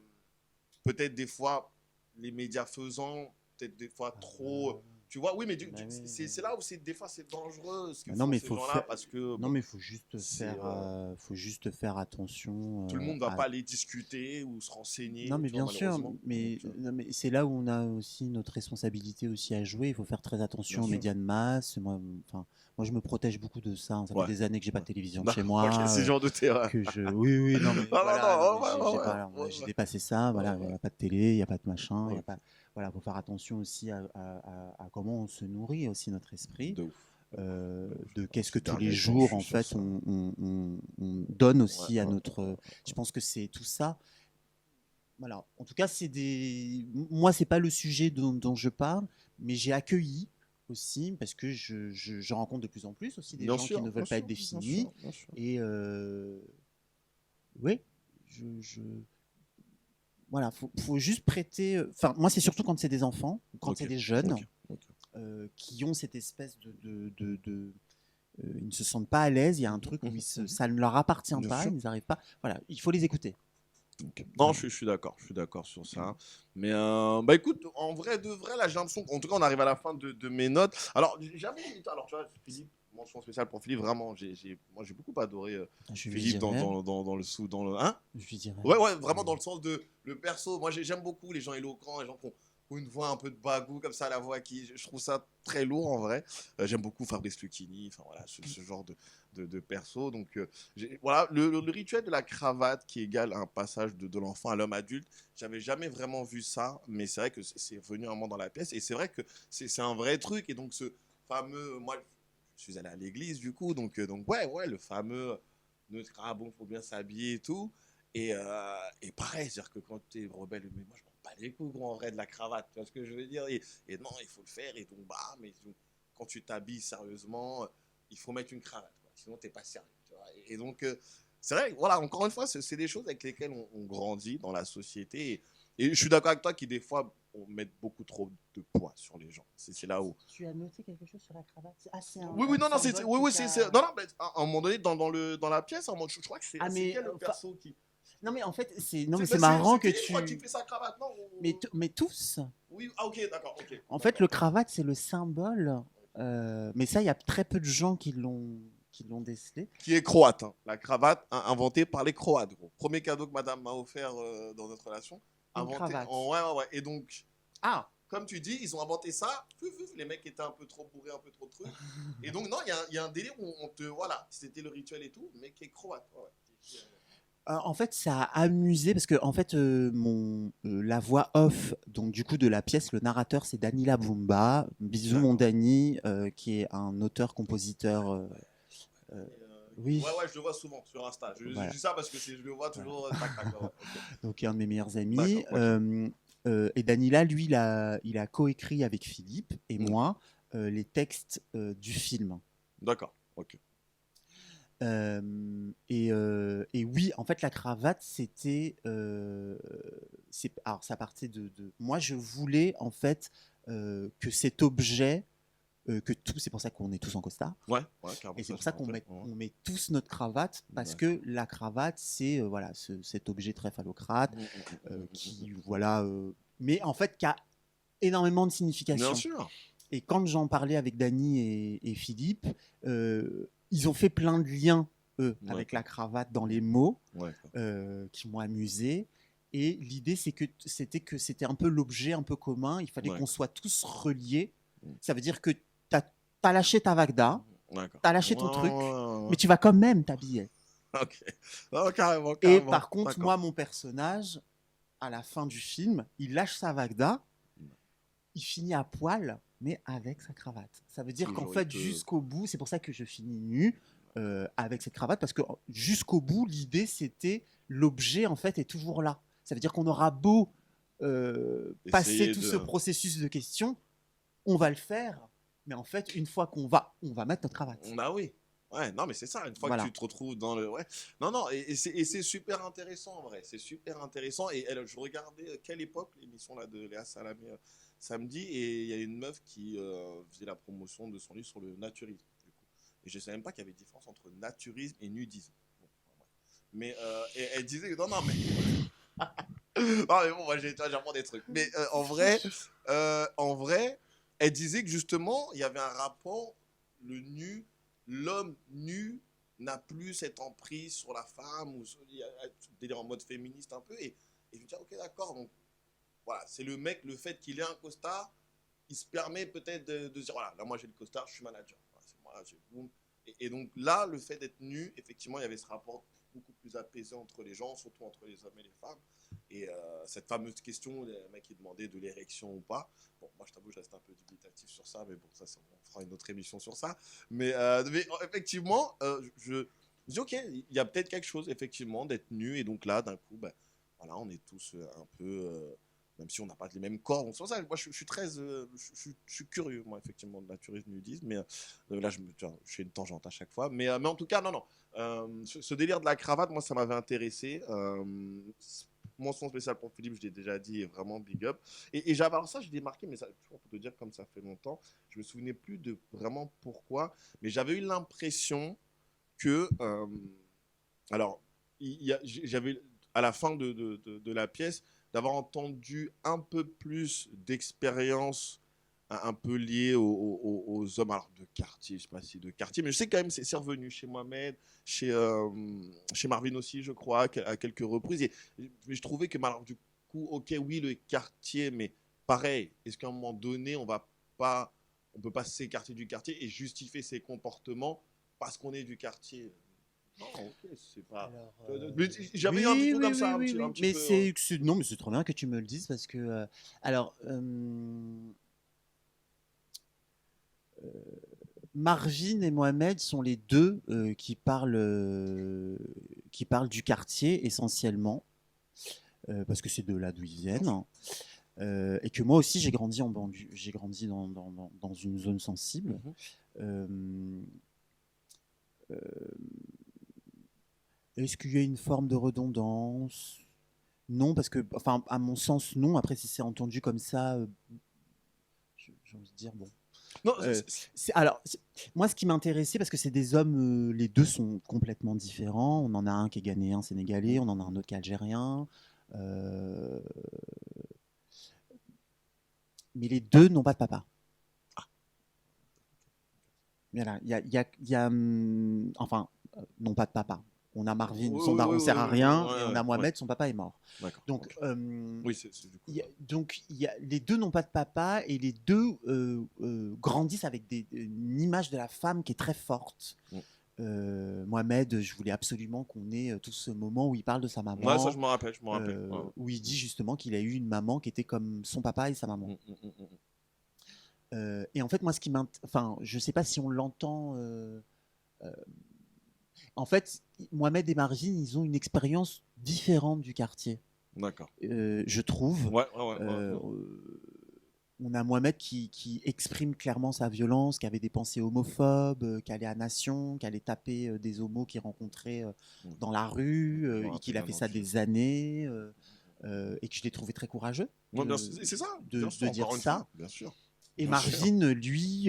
peut-être des fois, les médias faisants, peut-être des fois trop. Tu vois, oui, mais c'est là où des fois c'est dangereux ce que Non, font mais il ces faut gens-là faire. parce que Non, bon, mais c'est faut juste faire attention tout le monde ne va à. pas aller discuter ou se Non, renseigner, mais tu vois, bien sûr, malheureusement. Donc, non, mais c'est là où on a aussi notre responsabilité aussi à jouer. Il faut faire très bien attention aux sûr. médias de masse. Moi, je me protège beaucoup de ça, hein. Ça fait Ouais. des années que j'ai pas Ouais. de télévision Non, chez ok, moi, si j'en doutais, ouais. oui, oui, non, mais Non, non, voilà, non, non, mais ouais, ouais, voilà, ouais, j'ai ouais, dépassé ça. ouais, Voilà, il ouais. n'y a pas de télé, il n'y a pas de machin, il y a Ok. pas. Voilà, faut faire attention aussi à comment on se nourrit aussi notre esprit. De ouf. De ouf. De qu'est-ce que Ces tous les derniers temps, je jours suis en sur fait ça. on donne Ouais, aussi à ouais, notre. Je pense que c'est tout ça. Voilà. En tout cas, c'est des. Moi, c'est pas le sujet dont je parle, mais j'ai accueilli aussi parce que je rencontre de plus en plus aussi des bien gens qui sûr, ne bien veulent pas être sûr, bien définis sûr, bien sûr. et oui, voilà, faut juste prêter. Enfin, moi, c'est Bien surtout sûr. quand c'est des enfants, quand c'est Ok, des jeunes ok, ok. qui ont cette espèce ils ne se sentent pas à l'aise. Il y a un Mhm, truc où mhm, mhm. ça ne leur appartient Bien pas, sûr. ils n'arrivent pas. Voilà, il faut les écouter. Ok. Non, Voilà. je suis d'accord sur ça. Mais bah écoute, en vrai de vrai, là j'ai l'impression qu'en tout cas on arrive à la fin de mes notes. Alors j'avais, alors tu vois, Philippe, mention spéciale pour Philippe, vraiment, moi j'ai beaucoup adoré Je lui Philippe dirai, dans le sous, dans le, hein? je lui dirai. Ouais, ouais, vraiment dans le sens de le perso. Moi, j'aime beaucoup les gens éloquents, les gens qui ont une voix un peu de bagou, comme ça, la voix qui. Je trouve ça très lourd en vrai. J'aime beaucoup Fabrice Lucchini, enfin voilà, ce genre de perso. Donc, voilà, le rituel de la cravate qui égale un passage de l'enfant à l'homme adulte, j'avais jamais vraiment vu ça, mais c'est vrai que c'est venu un moment dans la pièce, et c'est vrai que c'est un vrai truc. Et donc, ce fameux. Moi, je suis allé à l'église du coup, donc ouais, le fameux. Bon, faut bien s'habiller et tout. Et pareil, c'est-à-dire que quand tu es rebelle, mais moi je m'en bats les couilles en vrai de la cravate, tu vois ce que je veux dire? Et non, il faut le faire, et donc bah, mais donc, quand tu t'habilles sérieusement, il faut mettre une cravate, quoi. Sinon t'es pas sérieux, tu vois. Et donc, c'est vrai, voilà, encore une fois, c'est des choses avec lesquelles on grandit dans la société. Et je suis d'accord avec toi qui des fois, on met beaucoup trop de poids sur les gens. C'est là où. Tu as noté quelque chose sur la cravate? Ah, c'est Oui, oui, un non, non, symbole oui, qui oui, t'a. non, non, mais à un moment donné, dans la pièce, je crois que Ah, c'est mais quel le perso qui. Non, mais en fait, c'est C'est marrant que Philippe, je crois, qui tu. fait sa cravate, non? Mais tous. Oui, ah ok, d'accord, ok. En fait, D'accord. le cravate, c'est le symbole. Mais ça, il y a très peu de gens qui l'ont décelé. Qui est croate, hein. La cravate inventée par les Croates, gros. Premier cadeau que madame m'a offert dans notre relation. Une Inventé. cravate. Ouais, ouais, ouais. Et donc, Ah, comme tu dis, ils ont inventé ça. Les mecs étaient un peu trop bourrés, un peu trop trucs. Et donc, non, il y a un délire où on te. Voilà, c'était le rituel et tout, mais qui est croate. Ouais, ouais. en fait, ça a amusé parce que en fait, la voix off, donc du coup de la pièce, le narrateur, c'est Danila Bumba. Bisous mon D'accord. Dani, qui est un auteur-compositeur. Ouais, Oui, ouais, je le vois souvent sur Insta. Je voilà, dis ça parce que je le vois voilà. toujours tac, tac. Ouais, ok. Donc, qui est un de mes meilleurs D'accord, amis. ok. Et Danila, lui, il a coécrit avec Philippe et Mm. moi les textes du film. D'accord, ok. Et oui, en fait, la cravate, c'était. Alors, ça partait moi, je voulais, en fait, que cet objet, c'est pour ça qu'on est tous en costard, Ouais, ouais, carrément, et c'est ça, pour je me ça qu'on rappelle. met, Ouais. on met tous notre cravate, parce D'accord. que la cravate, c'est voilà, cet objet très phallocrate, qui, voilà. Mais en fait, qui a énormément de Bien signification. sûr. Et quand j'en parlais avec Dany et Philippe, ils ont fait plein de liens, eux, avec la D'accord. cravate dans les mots, Ouais. qui m'ont amusé. Et l'idée, c'était un peu l'objet un peu commun. Il fallait qu'on D'accord. soit tous reliés. Mm. Ça veut dire que tu as lâché ta Vagda, D'accord. tu as lâché Ouais, ton ouais, truc, ouais, ouais. mais tu vas quand même t'habiller. Ok. Oh, carrément, Et carrément. par contre, D'accord. moi, mon personnage, à la fin du film, il lâche sa Vagda, il finit à poil, mais avec sa cravate. Ça veut dire qu'en Toujours, il fait, te. jusqu'au bout, c'est pour ça que je finis nu avec cette cravate, parce que jusqu'au bout, l'idée, c'était l'objet, en fait, est toujours là. Ça veut dire qu'on aura beau passer Essayer tout ce de. processus de questions, on va le faire, mais en fait, une fois on va mettre notre cravate. Bah oui. Ouais, non, mais c'est ça. Une fois que Voilà. tu te retrouves dans le. Ouais. Non, non, et c'est super intéressant en vrai. C'est super intéressant. Et je regardais quelle époque l'émission là de Léa Salamé samedi, et il y a une meuf qui faisait la promotion de son livre sur le naturisme. Du coup. Et je savais même pas qu'il y avait différence entre naturisme et nudisme. Bon, ouais. Mais et elle disait non, non, mais. Non, mais bon, moi j'ai vraiment des trucs. Mais en vrai, elle disait que justement, il y avait un rapport, le nu, l'homme nu n'a plus cette emprise sur la femme, ou il y a un délire en mode féministe un peu. Et je me dis, ah, ok, d'accord. Donc voilà, c'est le mec, le fait qu'il ait un costard, il se permet peut-être de se dire, voilà, là moi j'ai le costard, je suis manager. Voilà, c'est moi, boum. Et donc là, le fait d'être nu, effectivement, il y avait ce rapport beaucoup plus apaisé entre les gens, surtout entre les hommes et les femmes. Et cette fameuse question, le mec qui demandait de l'érection ou pas. Bon, moi je t'avoue, je reste un peu dubitatif sur ça, mais bon, ça, on fera une autre émission sur ça. Mais effectivement, je dis, ok, il y a peut-être quelque chose, effectivement, d'être nu. Et donc là, d'un coup, ben, voilà, on est tous un peu. Même si on n'a pas les mêmes corps, on se ça. Moi, je suis très, je suis curieux, moi, effectivement, de naturisme, nudisme, mais là, je fais une tangente à chaque fois. Mais en tout cas, non, non. Ce délire de la cravate, moi, ça m'avait intéressé. Mention spéciale pour Philippe, je l'ai déjà dit, est vraiment big up. Et j'avais, alors ça, je l'ai marqué, mais ça, pour te dire, comme ça fait longtemps, je me souvenais plus de vraiment pourquoi, mais j'avais eu l'impression que, alors, j'avais, à la fin de la pièce, d'avoir entendu un peu plus d'expériences un peu liées aux hommes alors de quartier, je sais pas si de quartier, mais je sais quand même c'est revenu chez Mohamed, chez Marvin aussi, je crois, à quelques reprises. Mais je trouvais que alors, du coup, ok, oui, le quartier, mais pareil, est-ce qu'à un moment donné, on peut pas s'écarter du quartier et justifier ses comportements parce qu'on est du quartier? Non, ok, c'est pas. Alors, Mais j'avais eu un petit oui, truc oui, comme oui, ça, oui, un oui. petit Mais peu. non, mais c'est trop bien que tu me le dises parce que, alors, Marvin et Mohamed sont les deux qui parlent du quartier essentiellement, parce que c'est de là d'où ils viennent. Et que moi aussi j'ai grandi en banlieue, j'ai grandi dans une zone sensible. Mhm. Euh, euh, Est-ce qu'il y a une forme de redondance? Non, parce que, enfin, à mon sens, non. Après, si c'est entendu comme ça, j'ai envie de dire bon. Non, Moi, ce qui m'intéressait, parce que c'est des hommes, les deux sont complètement différents. On en a un qui est ghanéen, sénégalais, on en a un autre qui est algérien. euh, mais les deux n'ont pas de papa. Voilà, enfin, n'ont pas de papa. On a Marvin, oui, son oui, daron oui, sert à oui, rien, ouais, et on ouais, a ouais. Mohamed, son papa est mort. D'accord. Donc, Ok. Oui, c'est du coup. les deux n'ont pas de papa, et les deux grandissent avec une image de la femme qui est très forte. Mm. Mohamed, je voulais absolument qu'on ait tout ce moment où il parle de sa Ouais, ça, maman, je me rappelle. Ouais. où il dit justement qu'il a eu une maman qui était comme son papa et sa maman. Mm. Et en fait, moi, enfin, je sais pas si on l'entend. En fait, Mohamed et Marvin, ils ont une expérience différente du quartier, D'accord. je trouve. Ouais. On a Mohamed qui exprime clairement sa violence, qui avait des pensées homophobes, qui allait à Nation, qui allait taper des homos qu'il rencontrait dans la rue, Je me et qu'il a rappelle fait maintenant ça du film. des années, et que je l'ai trouvé très courageux Ouais, c'est ça, de bien sûr, dire encore une ça. fois, bien sûr. Et Bien sûr. Marvin, lui,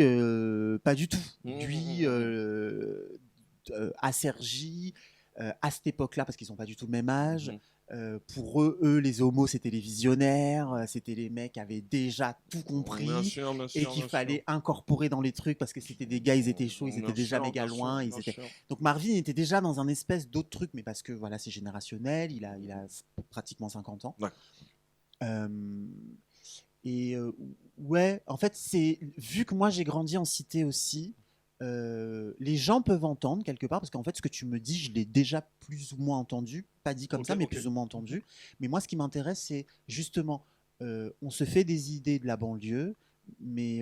pas du tout. Lui, Mm. à Cergy, à cette époque-là, parce qu'ils n'ont pas du tout le même âge, Mhm. pour eux, les homos, c'était les visionnaires, c'était les mecs qui avaient déjà tout Bien compris sûr, bien et sûr, qu'il bien sûr. fallait incorporer dans les trucs parce que c'était des gars, ils étaient chauds, ils étaient Bien déjà sûr, méga bien sûr, loin. bien sûr. Donc Marvin était déjà dans un espèce d'autre truc, mais parce que voilà, c'est générationnel, il a pratiquement 50 ans. D'accord. Euh, et ouais, en fait, c'est vu que moi j'ai grandi en cité aussi, les gens peuvent entendre quelque part, parce qu'en fait, ce que tu me dis, je l'ai déjà plus ou moins entendu, pas dit comme Ok, ça, mais ok. plus ou moins entendu. Mais moi, ce qui m'intéresse, c'est justement, on se fait des idées de la banlieue, mais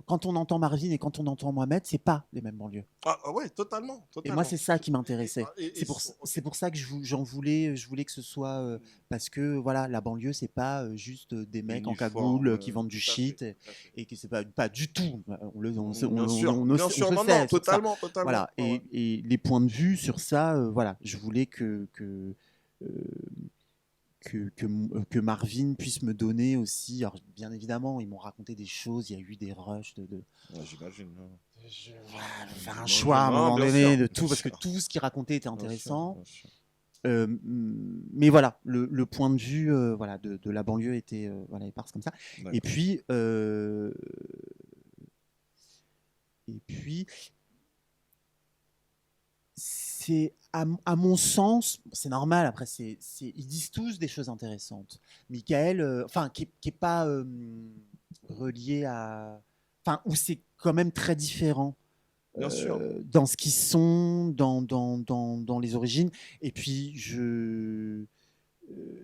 quand on entend Marvin et quand on entend Mohamed, c'est pas les mêmes banlieues. Ah ouais, totalement, Et moi, totalement. c'est ça qui m'intéressait. Et ok. C'est pour ça que j'en voulais, je voulais que ce soit parce que voilà, la banlieue, c'est pas juste des mecs en Uniforme, cagoule qui vendent du tout à fait, shit tout à fait. et que c'est pas du tout. Bien On sûr, se non, non, sait sur ça. totalement, totalement. Voilà. Ouais, ouais. Et les points de vue sur ça, voilà, je voulais euh, que Marvin puisse me donner aussi. Alors, bien évidemment, ils m'ont raconté des choses. Il y a eu des rushs Ouais, j'imagine. faire un J'imagine. choix à un Non, moment bien donné sûr, de bien tout parce que sûr, tout ce qu'il racontait était bien sûr, intéressant. bien sûr. Mais voilà, le point de vue voilà, de la banlieue était voilà, éparse comme ça. Et D'accord. puis, c'est à mon sens, c'est normal. Après, ils disent tous des choses intéressantes. Michael, enfin, qui est pas relié à, enfin, où c'est quand même très différent Bien sûr. dans ce qu'ils sont, dans les origines. Et puis,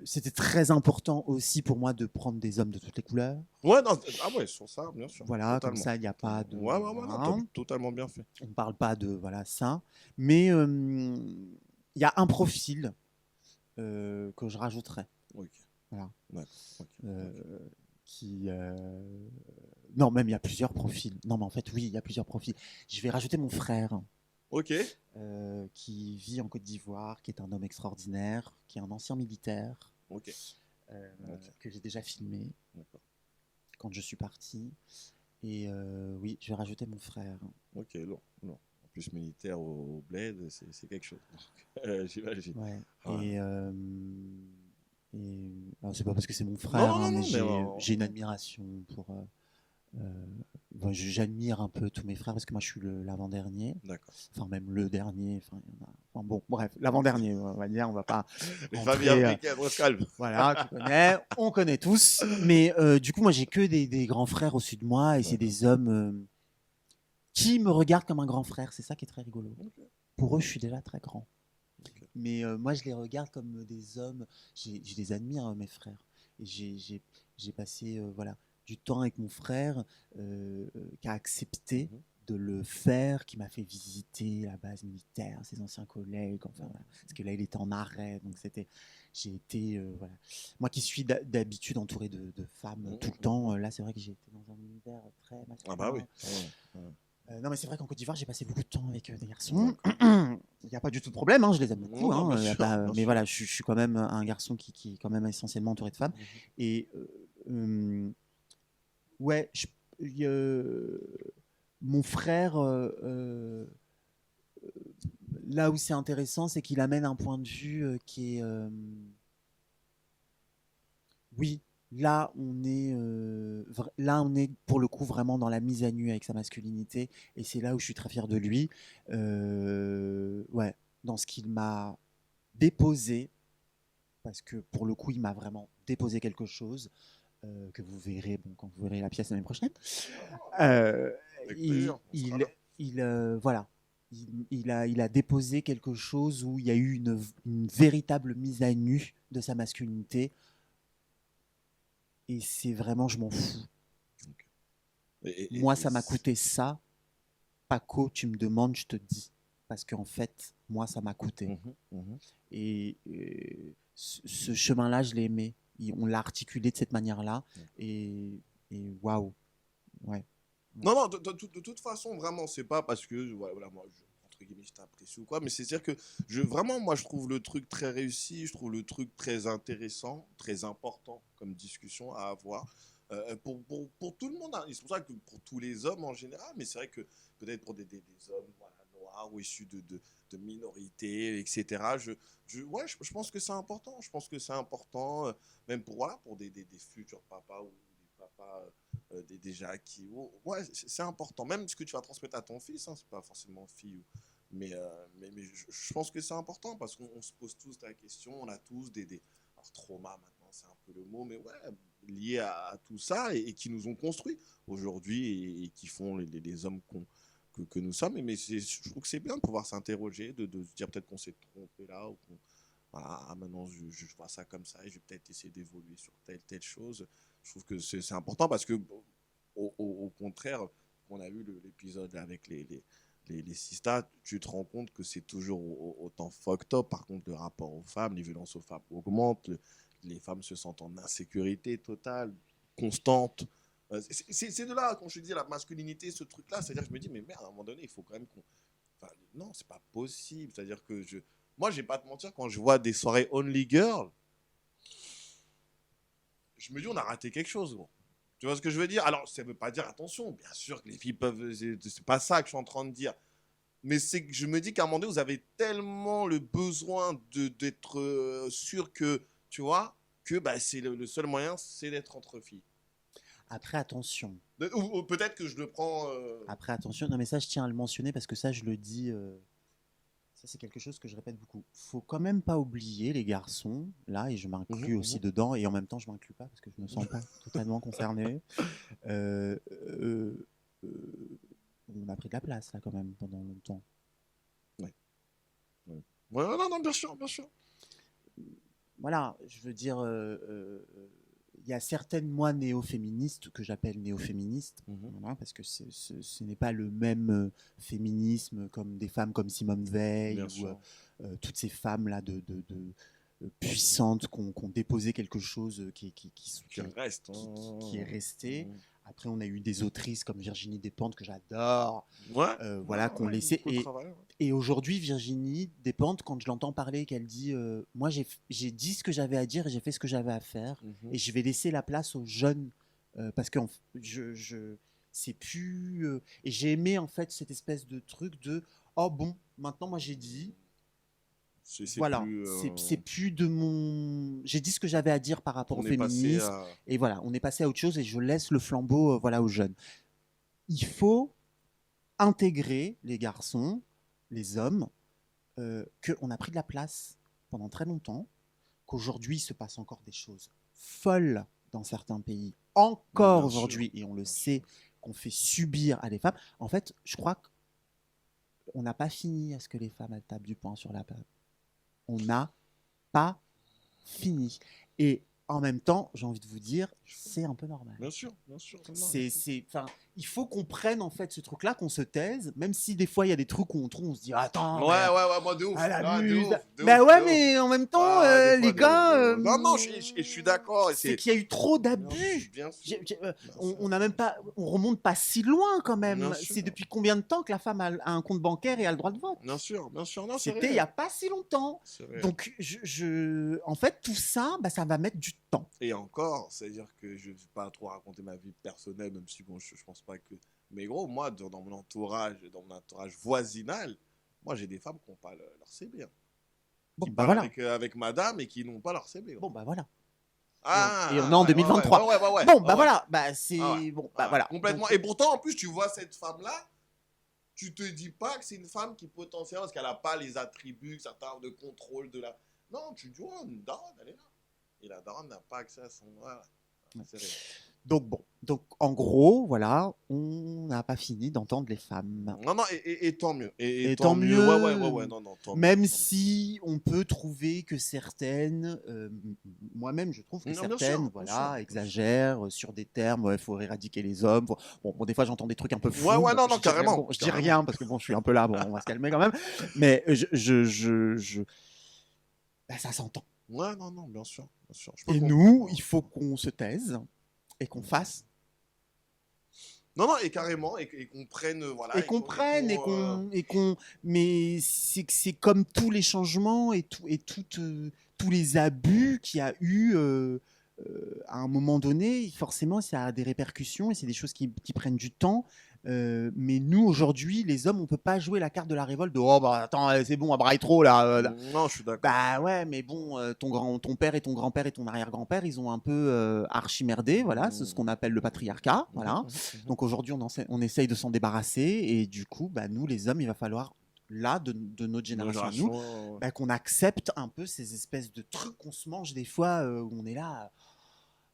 c'était très important aussi pour moi de prendre des hommes de toutes les couleurs. Ouais, non, ah ouais, sur ça, bien sûr, Voilà, comme totalement. ça, il n'y a pas de. Ouais, non, Voilà. totalement bien fait. On ne parle pas de voilà, ça. Mais il y a un profil que je rajouterais. Ok, Voilà. d'accord. Ok. Euh, qui. Non, même il y a plusieurs profils. Non, mais en fait, oui, il y a plusieurs profils. Je vais rajouter mon frère. Ok. Qui vit en Côte d'Ivoire, qui est un homme extraordinaire, qui est un ancien militaire, Ok. que j'ai déjà filmé D'accord. quand je suis parti. Et oui, je vais rajouter mon frère. Ok, non. En plus, militaire au bled, c'est quelque chose. J'imagine. Ouais. Ouais. Alors, c'est pas parce que c'est mon frère, Non, hein, non, mais non, mais j'ai une admiration pour. J'admire un peu tous mes frères parce que moi je suis l'avant-dernier, d'accord. enfin même le dernier, enfin, enfin bon, bref, l'avant-dernier, on va dire, on va pas Les rentrer, familles africaines, on se calme. voilà, on connaît tous, mais du coup moi j'ai que des grands frères au-dessus de moi et c'est D'accord. des hommes qui me regardent comme un grand frère, c'est ça qui est très rigolo. Ok. Pour eux je suis déjà très grand, Ok. mais moi je les regarde comme des hommes, je les admire mes frères, et j'ai passé voilà du temps avec mon frère qui a accepté Mhm. de le faire, qui m'a fait visiter la base militaire, ses anciens collègues, enfin, voilà. Parce que là il était en arrêt, donc j'ai été voilà. Moi qui suis d'habitude entouré de femmes tout le temps, là c'est vrai que j'ai été dans un univers très masculin. Ah bah oui. Ouais. Non mais c'est vrai qu'en Côte d'Ivoire j'ai passé beaucoup de temps avec des garçons. D'accord. Il n'y a pas du tout de problème, hein, je les aime beaucoup, Non, hein, bien sûr, bien mais sûr. voilà, je suis quand même un garçon qui est quand même essentiellement entouré de femmes. Mhm. Et ouais, mon frère, là où c'est intéressant, c'est qu'il amène un point de vue qui est... oui, là, on est pour le coup vraiment dans la mise à nu avec sa masculinité, et c'est là où je suis très fier de lui. Ouais, dans ce qu'il m'a déposé, parce que pour le coup, il m'a vraiment déposé quelque chose que vous verrez bon, quand vous verrez la pièce l'année prochaine. Euh, Avec il, plaisir, on sera il, là. voilà, il a déposé quelque chose où il y a eu une véritable mise à nu de sa masculinité, et c'est vraiment, je m'en fous. Moi, ça m'a coûté ça. Paco, tu me demandes, je te dis. Parce qu'en fait, moi, ça m'a coûté. Mhm, mhm. Et ce chemin-là, je l'ai aimé. On l'a articulé de cette manière-là. Et waouh. Ouais. Non, non, de toute façon, vraiment, c'est pas parce que, voilà, moi, entre guillemets, je t'apprécie ou quoi, mais c'est-à-dire que, vraiment, moi, je trouve le truc très réussi, je trouve le truc très intéressant, très important comme discussion à avoir. Pour tout le monde, hein. Et c'est pour ça que pour tous les hommes en général, mais c'est vrai que peut-être pour des hommes voilà, noirs ou issus de minorités, etc., je pense que c'est important. Je pense que c'est important, même pour, voilà, pour des futurs papas ou des papas déjà qui. Ouais, c'est important. Même ce que tu vas transmettre à ton fils, hein, c'est pas forcément fille. Mais je pense que c'est important parce qu'on se pose tous la question, on a tous alors, traumas maintenant, c'est un peu le mot, mais ouais, liés à tout ça et qui nous ont construits aujourd'hui et qui font les hommes que nous sommes. Mais je trouve que c'est bien de pouvoir s'interroger, de se dire peut-être qu'on s'est trompé là ou qu'on voilà, maintenant je vois ça comme ça et je vais peut-être essayer d'évoluer sur telle chose. Je trouve que c'est important parce que au contraire, on a vu l'épisode avec les sistas, tu te rends compte que c'est toujours autant fucked up. Par contre, le rapport aux femmes, les violences aux femmes augmentent, les femmes se sentent en insécurité totale, constante. C'est de là, quand je dis la masculinité, ce truc-là, c'est-à-dire que je me dis, mais merde, à un moment donné, il faut quand même qu'on. Enfin, non, c'est pas possible. C'est-à-dire que moi, je vais pas te mentir, quand je vois des soirées Only Girl, je me dis, on a raté quelque chose, gros. Tu vois ce que je veux dire? Alors, ça veut pas dire, attention, bien sûr que les filles peuvent. C'est pas ça que je suis en train de dire. Mais c'est que je me dis qu'à un moment donné, vous avez tellement le besoin d'être sûr que, tu vois, que bah, c'est le seul moyen, c'est d'être entre filles. Après, attention. Ou peut-être que je le prends. Après, attention. Non, mais ça, je tiens à le mentionner parce que ça, je le dis. Ça, c'est quelque chose que je répète beaucoup. Faut quand même pas oublier les garçons, là, et je m'inclus aussi dedans, et en même temps, je m'inclus pas parce que je me sens pas totalement concerné. Euh, euh, euh, on a pris de la place, là, quand même, pendant longtemps. Ouais. Ouais. Ouais, non, non, bien sûr, bien sûr. Voilà, je veux dire, il y a certaines, moi, néo-féministes, que j'appelle néo-féministes, voilà, parce que ce n'est pas le même féminisme comme des femmes comme Simone Veil Bien ou sûr. toutes ces femmes-là puissantes qui ont déposé quelque chose Reste. qui est resté. Après, on a eu des autrices comme Virginie Despentes, que j'adore, Ouais. voilà, qu'on laissait. Et aujourd'hui, Virginie Despentes, quand je l'entends parler, qu'elle dit moi, j'ai dit ce que j'avais à dire et j'ai fait ce que j'avais à faire, et je vais laisser la place aux jeunes, parce que c'est plus. Et j'ai aimé, en fait, cette espèce de truc de oh bon, maintenant, moi, j'ai dit. C'est Voilà, plus. c'est plus de mon. J'ai dit ce que j'avais à dire par rapport au On est passé féminisme, à. et voilà, on est passé à autre chose et je laisse le flambeau, voilà, aux jeunes. Il faut intégrer les garçons, les hommes, qu'on a pris de la place pendant très longtemps, qu'aujourd'hui il se passe encore des choses folles dans certains pays, encore aujourd'hui, et on le sait, qu'on fait subir à des femmes. En fait, je crois qu'on n'a pas fini à ce que les femmes tapent du poing sur la table. On n'a pas fini. Et en même temps, j'ai envie de vous dire, c'est un peu normal. Bien sûr, bien sûr. C'est, enfin, il faut qu'on prenne en fait ce truc-là, qu'on se taise, même si des fois il y a des trucs où on se dit attends, mais Ouais, moi de ouf. elle Ah, de abuse. ouf, de Ben ouf, ouais, de ouf. mais en même temps, Ah, des fois, les gars, de ouf. Non, je suis d'accord. Et c'est c'est qu'il y a eu trop bien sûr, d'abus. bien sûr. Bien sûr, On n'a même bien pas, sûr. on remonte pas si loin quand Bien même. sûr, C'est depuis combien de temps que la femme a un compte bancaire et a le droit de bien vote? sûr, bien sûr. Non, c'est C'était il y réel. a pas si longtemps. C'est réel. Donc, en fait, tout ça, bah, ça va mettre du temps. Et encore, c'est-à-dire que je ne vais pas trop raconter ma vie personnelle, même si bon, je pense pas que. Mais gros, moi, dans dans mon entourage voisinal, moi, j'ai des femmes qui n'ont pas leur CB, hein. Bon, Qui bah parlent voilà. avec madame et qui n'ont pas leur CB, gros. Bon, bah voilà. Et on est Ah, en ouais, ouais, ouais, ouais, 2023. ouais, ouais, ouais, Bon, ouais, bah ouais. voilà. Bah, Ah ouais, c'est. Bon, bah ah ouais, voilà. complètement. Donc, Et pourtant, en plus, tu vois cette femme-là, tu te dis pas que c'est une femme qui potentiellement, parce qu'elle n'a pas les attributs, certains de contrôle de la. Non, tu dis, oh, une daronne, elle est là. Et la daronne n'a pas accès à son. Voilà. C'est réel. donc, bon. Donc, en gros, voilà, on n'a pas fini d'entendre les femmes. Non, non, et tant mieux. Et Et tant tant mieux. Ouais, mieux. non, non, tant mieux. Même Tant mieux. si on peut trouver que certaines, moi-même je trouve que Non, certaines, bien sûr, voilà, bien sûr. exagèrent sur des termes, il faut éradiquer les hommes. Bon, des fois j'entends des trucs un peu Ouais, fous. ouais, Bon, non, non, carrément, je dis carrément. rien parce que bon, je suis un peu là, bon, on va se calmer quand même. Mais bah, ça s'entend. Ouais, non, non, bien sûr, bien sûr. Je peux Et nous, comprendre. il faut qu'on se taise et qu'on fasse Non, non, et carrément, et qu'on prenne, et voilà, qu'on prenne mais c'est comme tous les changements tous les abus qu'il y a eu à un moment donné, forcément ça a des répercussions et c'est des choses qui prennent du temps. Mais nous aujourd'hui les hommes on peut pas jouer la carte de la révolte de oh bah attends c'est bon à braille trop là Non, je suis d'accord. bah ouais mais bon ton père et ton grand-père et ton arrière-grand-père ils ont un peu archimerdé, voilà, c'est ce qu'on appelle le patriarcat, voilà. Donc aujourd'hui, on essaye de s'en débarrasser et du coup, bah, nous, les hommes, il va falloir, là, de notre Nos génération à nous, générations. bah, qu'on accepte un peu ces espèces de trucs qu'on se mange des fois où on est là.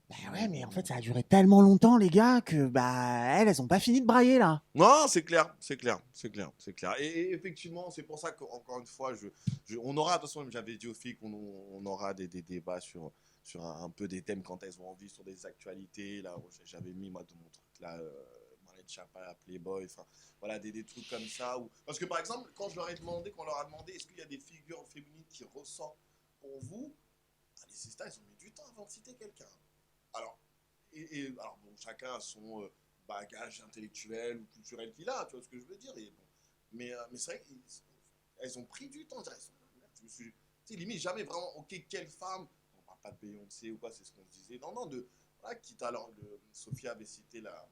Bah ouais, mais en fait, ça a duré tellement longtemps, les gars, que bah elles ont pas fini de brailler là. Non, c'est clair, c'est clair, c'est clair, c'est clair. Et effectivement, c'est pour ça qu'encore une fois, on aura, de toute façon, j'avais dit aux filles on aura des débats sur un peu des thèmes quand elles ont envie, sur des actualités. Là, j'avais mis, moi, de mon truc, là, Marlène Schiappa, Playboy, enfin, voilà, des trucs comme ça. Parce que, par exemple, quand on leur a demandé, est-ce qu'il y a des figures féminines qui ressortent pour vous, les sisters, ils ont mis du temps avant de citer quelqu'un. Alors, alors bon, chacun a son bagage intellectuel ou culturel qu'il a, tu vois ce que je veux dire. Et bon, mais c'est vrai qu'elles ont pris du temps. Je me suis, tu sais, limite jamais vraiment, ok, quelle femme, on parle pas de Beyoncé ou quoi, c'est ce qu'on se disait. Non, non, voilà, quitte alors, Sophie avait cité la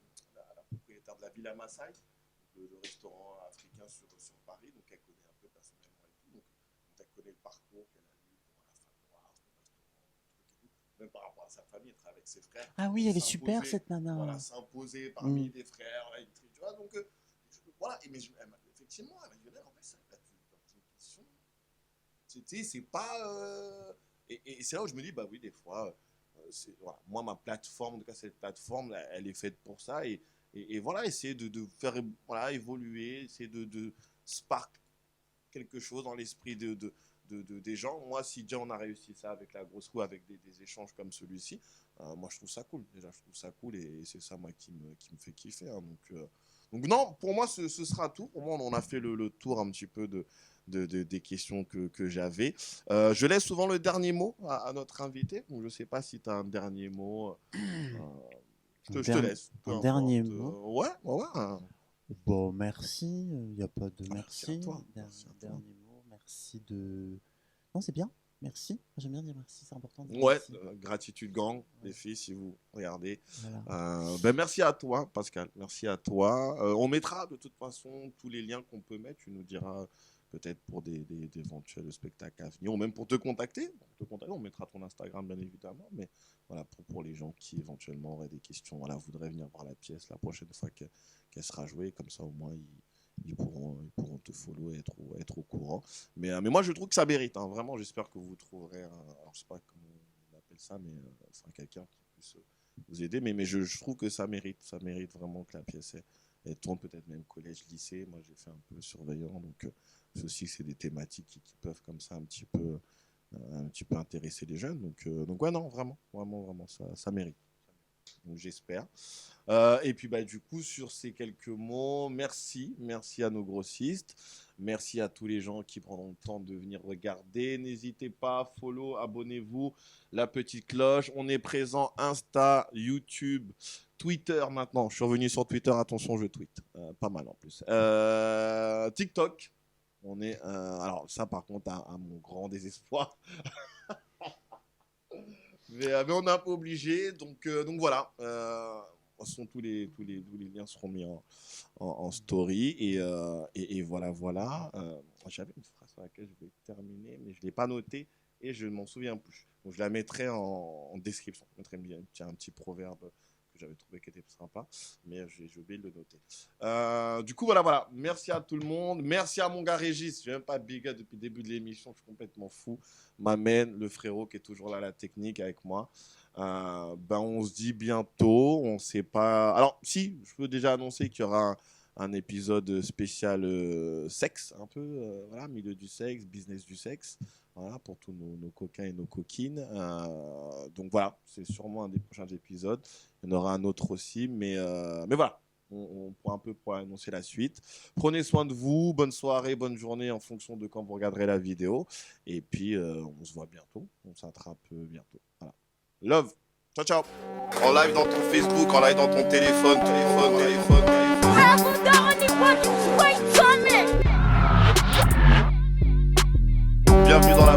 propriétaire de la Villa Maasai, le restaurant africain sur Paris, donc elle connaît un peu personnellement et tout, donc elle connaît le parcours qu'elle a eu pour la femme noire, son restaurant, truc et tout. Même par rapport à sa famille, elle travaille avec ses frères. Ah oui, elle est super cette nana. Voilà, s'imposer parmi des frères, là, tu vois, donc voilà, mais effectivement, avec Lionel, en fait, c'est une question, c'est pas, et c'est là où je me dis, bah oui, des fois, voilà, moi, ma plateforme, en tout cas, cette plateforme, elle est faite pour ça, et voilà, essayer de faire voilà, évoluer, essayer de spark quelque chose dans l'esprit des gens. Moi, si déjà on a réussi ça avec la grosse roue, avec des échanges comme celui-ci, moi je trouve ça cool. Déjà, je trouve ça cool et c'est ça, moi, qui me fait kiffer, hein. Donc, non, pour moi, ce sera tout. Pour moi, on a fait le tour un petit peu des questions que j'avais. Je laisse souvent le dernier mot à notre invité. Donc, je ne sais pas si tu as un dernier mot. Je te laisse, peu Un dernier importe. mot. Ouais, ouais, ouais, hein. Bon, merci. Il n'y a pas de Merci à merci. toi. Merci à toi. Dernier mot. Merci de. Non, c'est bien. Merci. J'aime bien dire merci. C'est important de dire Ouais, merci. gratitude grande, Ouais. les filles, si vous regardez. Voilà. Ben merci à toi, Pascal. Merci à toi. On mettra de toute façon tous les liens qu'on peut mettre. Tu nous diras peut-être pour d'éventuels spectacles à venir ou même pour te contacter. On mettra ton Instagram, bien évidemment. Mais voilà, pour les gens qui éventuellement auraient des questions, voilà, voudraient venir voir la pièce la prochaine fois qu'elle sera jouée. Comme ça, au moins, ils pourront te follow et être au courant. Mais moi, je trouve que ça mérite, hein. Vraiment, j'espère que vous trouverez alors, je sais pas comment on appelle ça, mais enfin, quelqu'un qui puisse vous aider. Mais je trouve que ça mérite vraiment que la pièce elle tourne, peut-être même collège, lycée. Moi, j'ai fait un peu surveillant, donc c'est aussi que c'est des thématiques qui peuvent comme ça un petit peu intéresser les jeunes. Donc ouais, non, vraiment, ça mérite. Donc, j'espère. Et puis du coup, sur ces quelques mots, merci à nos grossistes, merci à tous les gens qui prendront le temps de venir regarder. N'hésitez pas, follow, abonnez-vous, la petite cloche. On est présent Insta, YouTube, Twitter maintenant. Je suis revenu sur Twitter, attention, je tweete, pas mal en plus. TikTok, on est, alors ça par contre, à mon grand désespoir. Mais on est un peu obligé, donc voilà. Tous les liens seront mis en story et voilà. J'avais une phrase sur laquelle je vais terminer, mais je ne l'ai pas notée et je ne m'en souviens plus. Donc je la mettrai en description. Je mettrai un petit proverbe que j'avais trouvé qui était sympa, mais j'ai oublié de le noter. Du coup, voilà. Merci à tout le monde. Merci à mon gars Régis. Je n'ai même pas big up depuis le début de l'émission. Je suis complètement fou. M'amène le frérot qui est toujours là à la technique avec moi. On se dit bientôt. On sait pas. Alors, si, je peux déjà annoncer qu'il y aura un épisode spécial sexe, un peu, voilà, milieu du sexe, business du sexe. Voilà, pour tous nos coquins et nos coquines. Donc voilà, c'est sûrement un des prochains épisodes. Il y en aura un autre aussi, mais voilà. On pourra un peu pour annoncer la suite. Prenez soin de vous, bonne soirée, bonne journée en fonction de quand vous regarderez la vidéo. Et puis, on se voit bientôt. On s'attrape bientôt. Voilà. Love. Ciao, ciao. En live dans ton Facebook, en live dans ton téléphone. Bienvenue dans la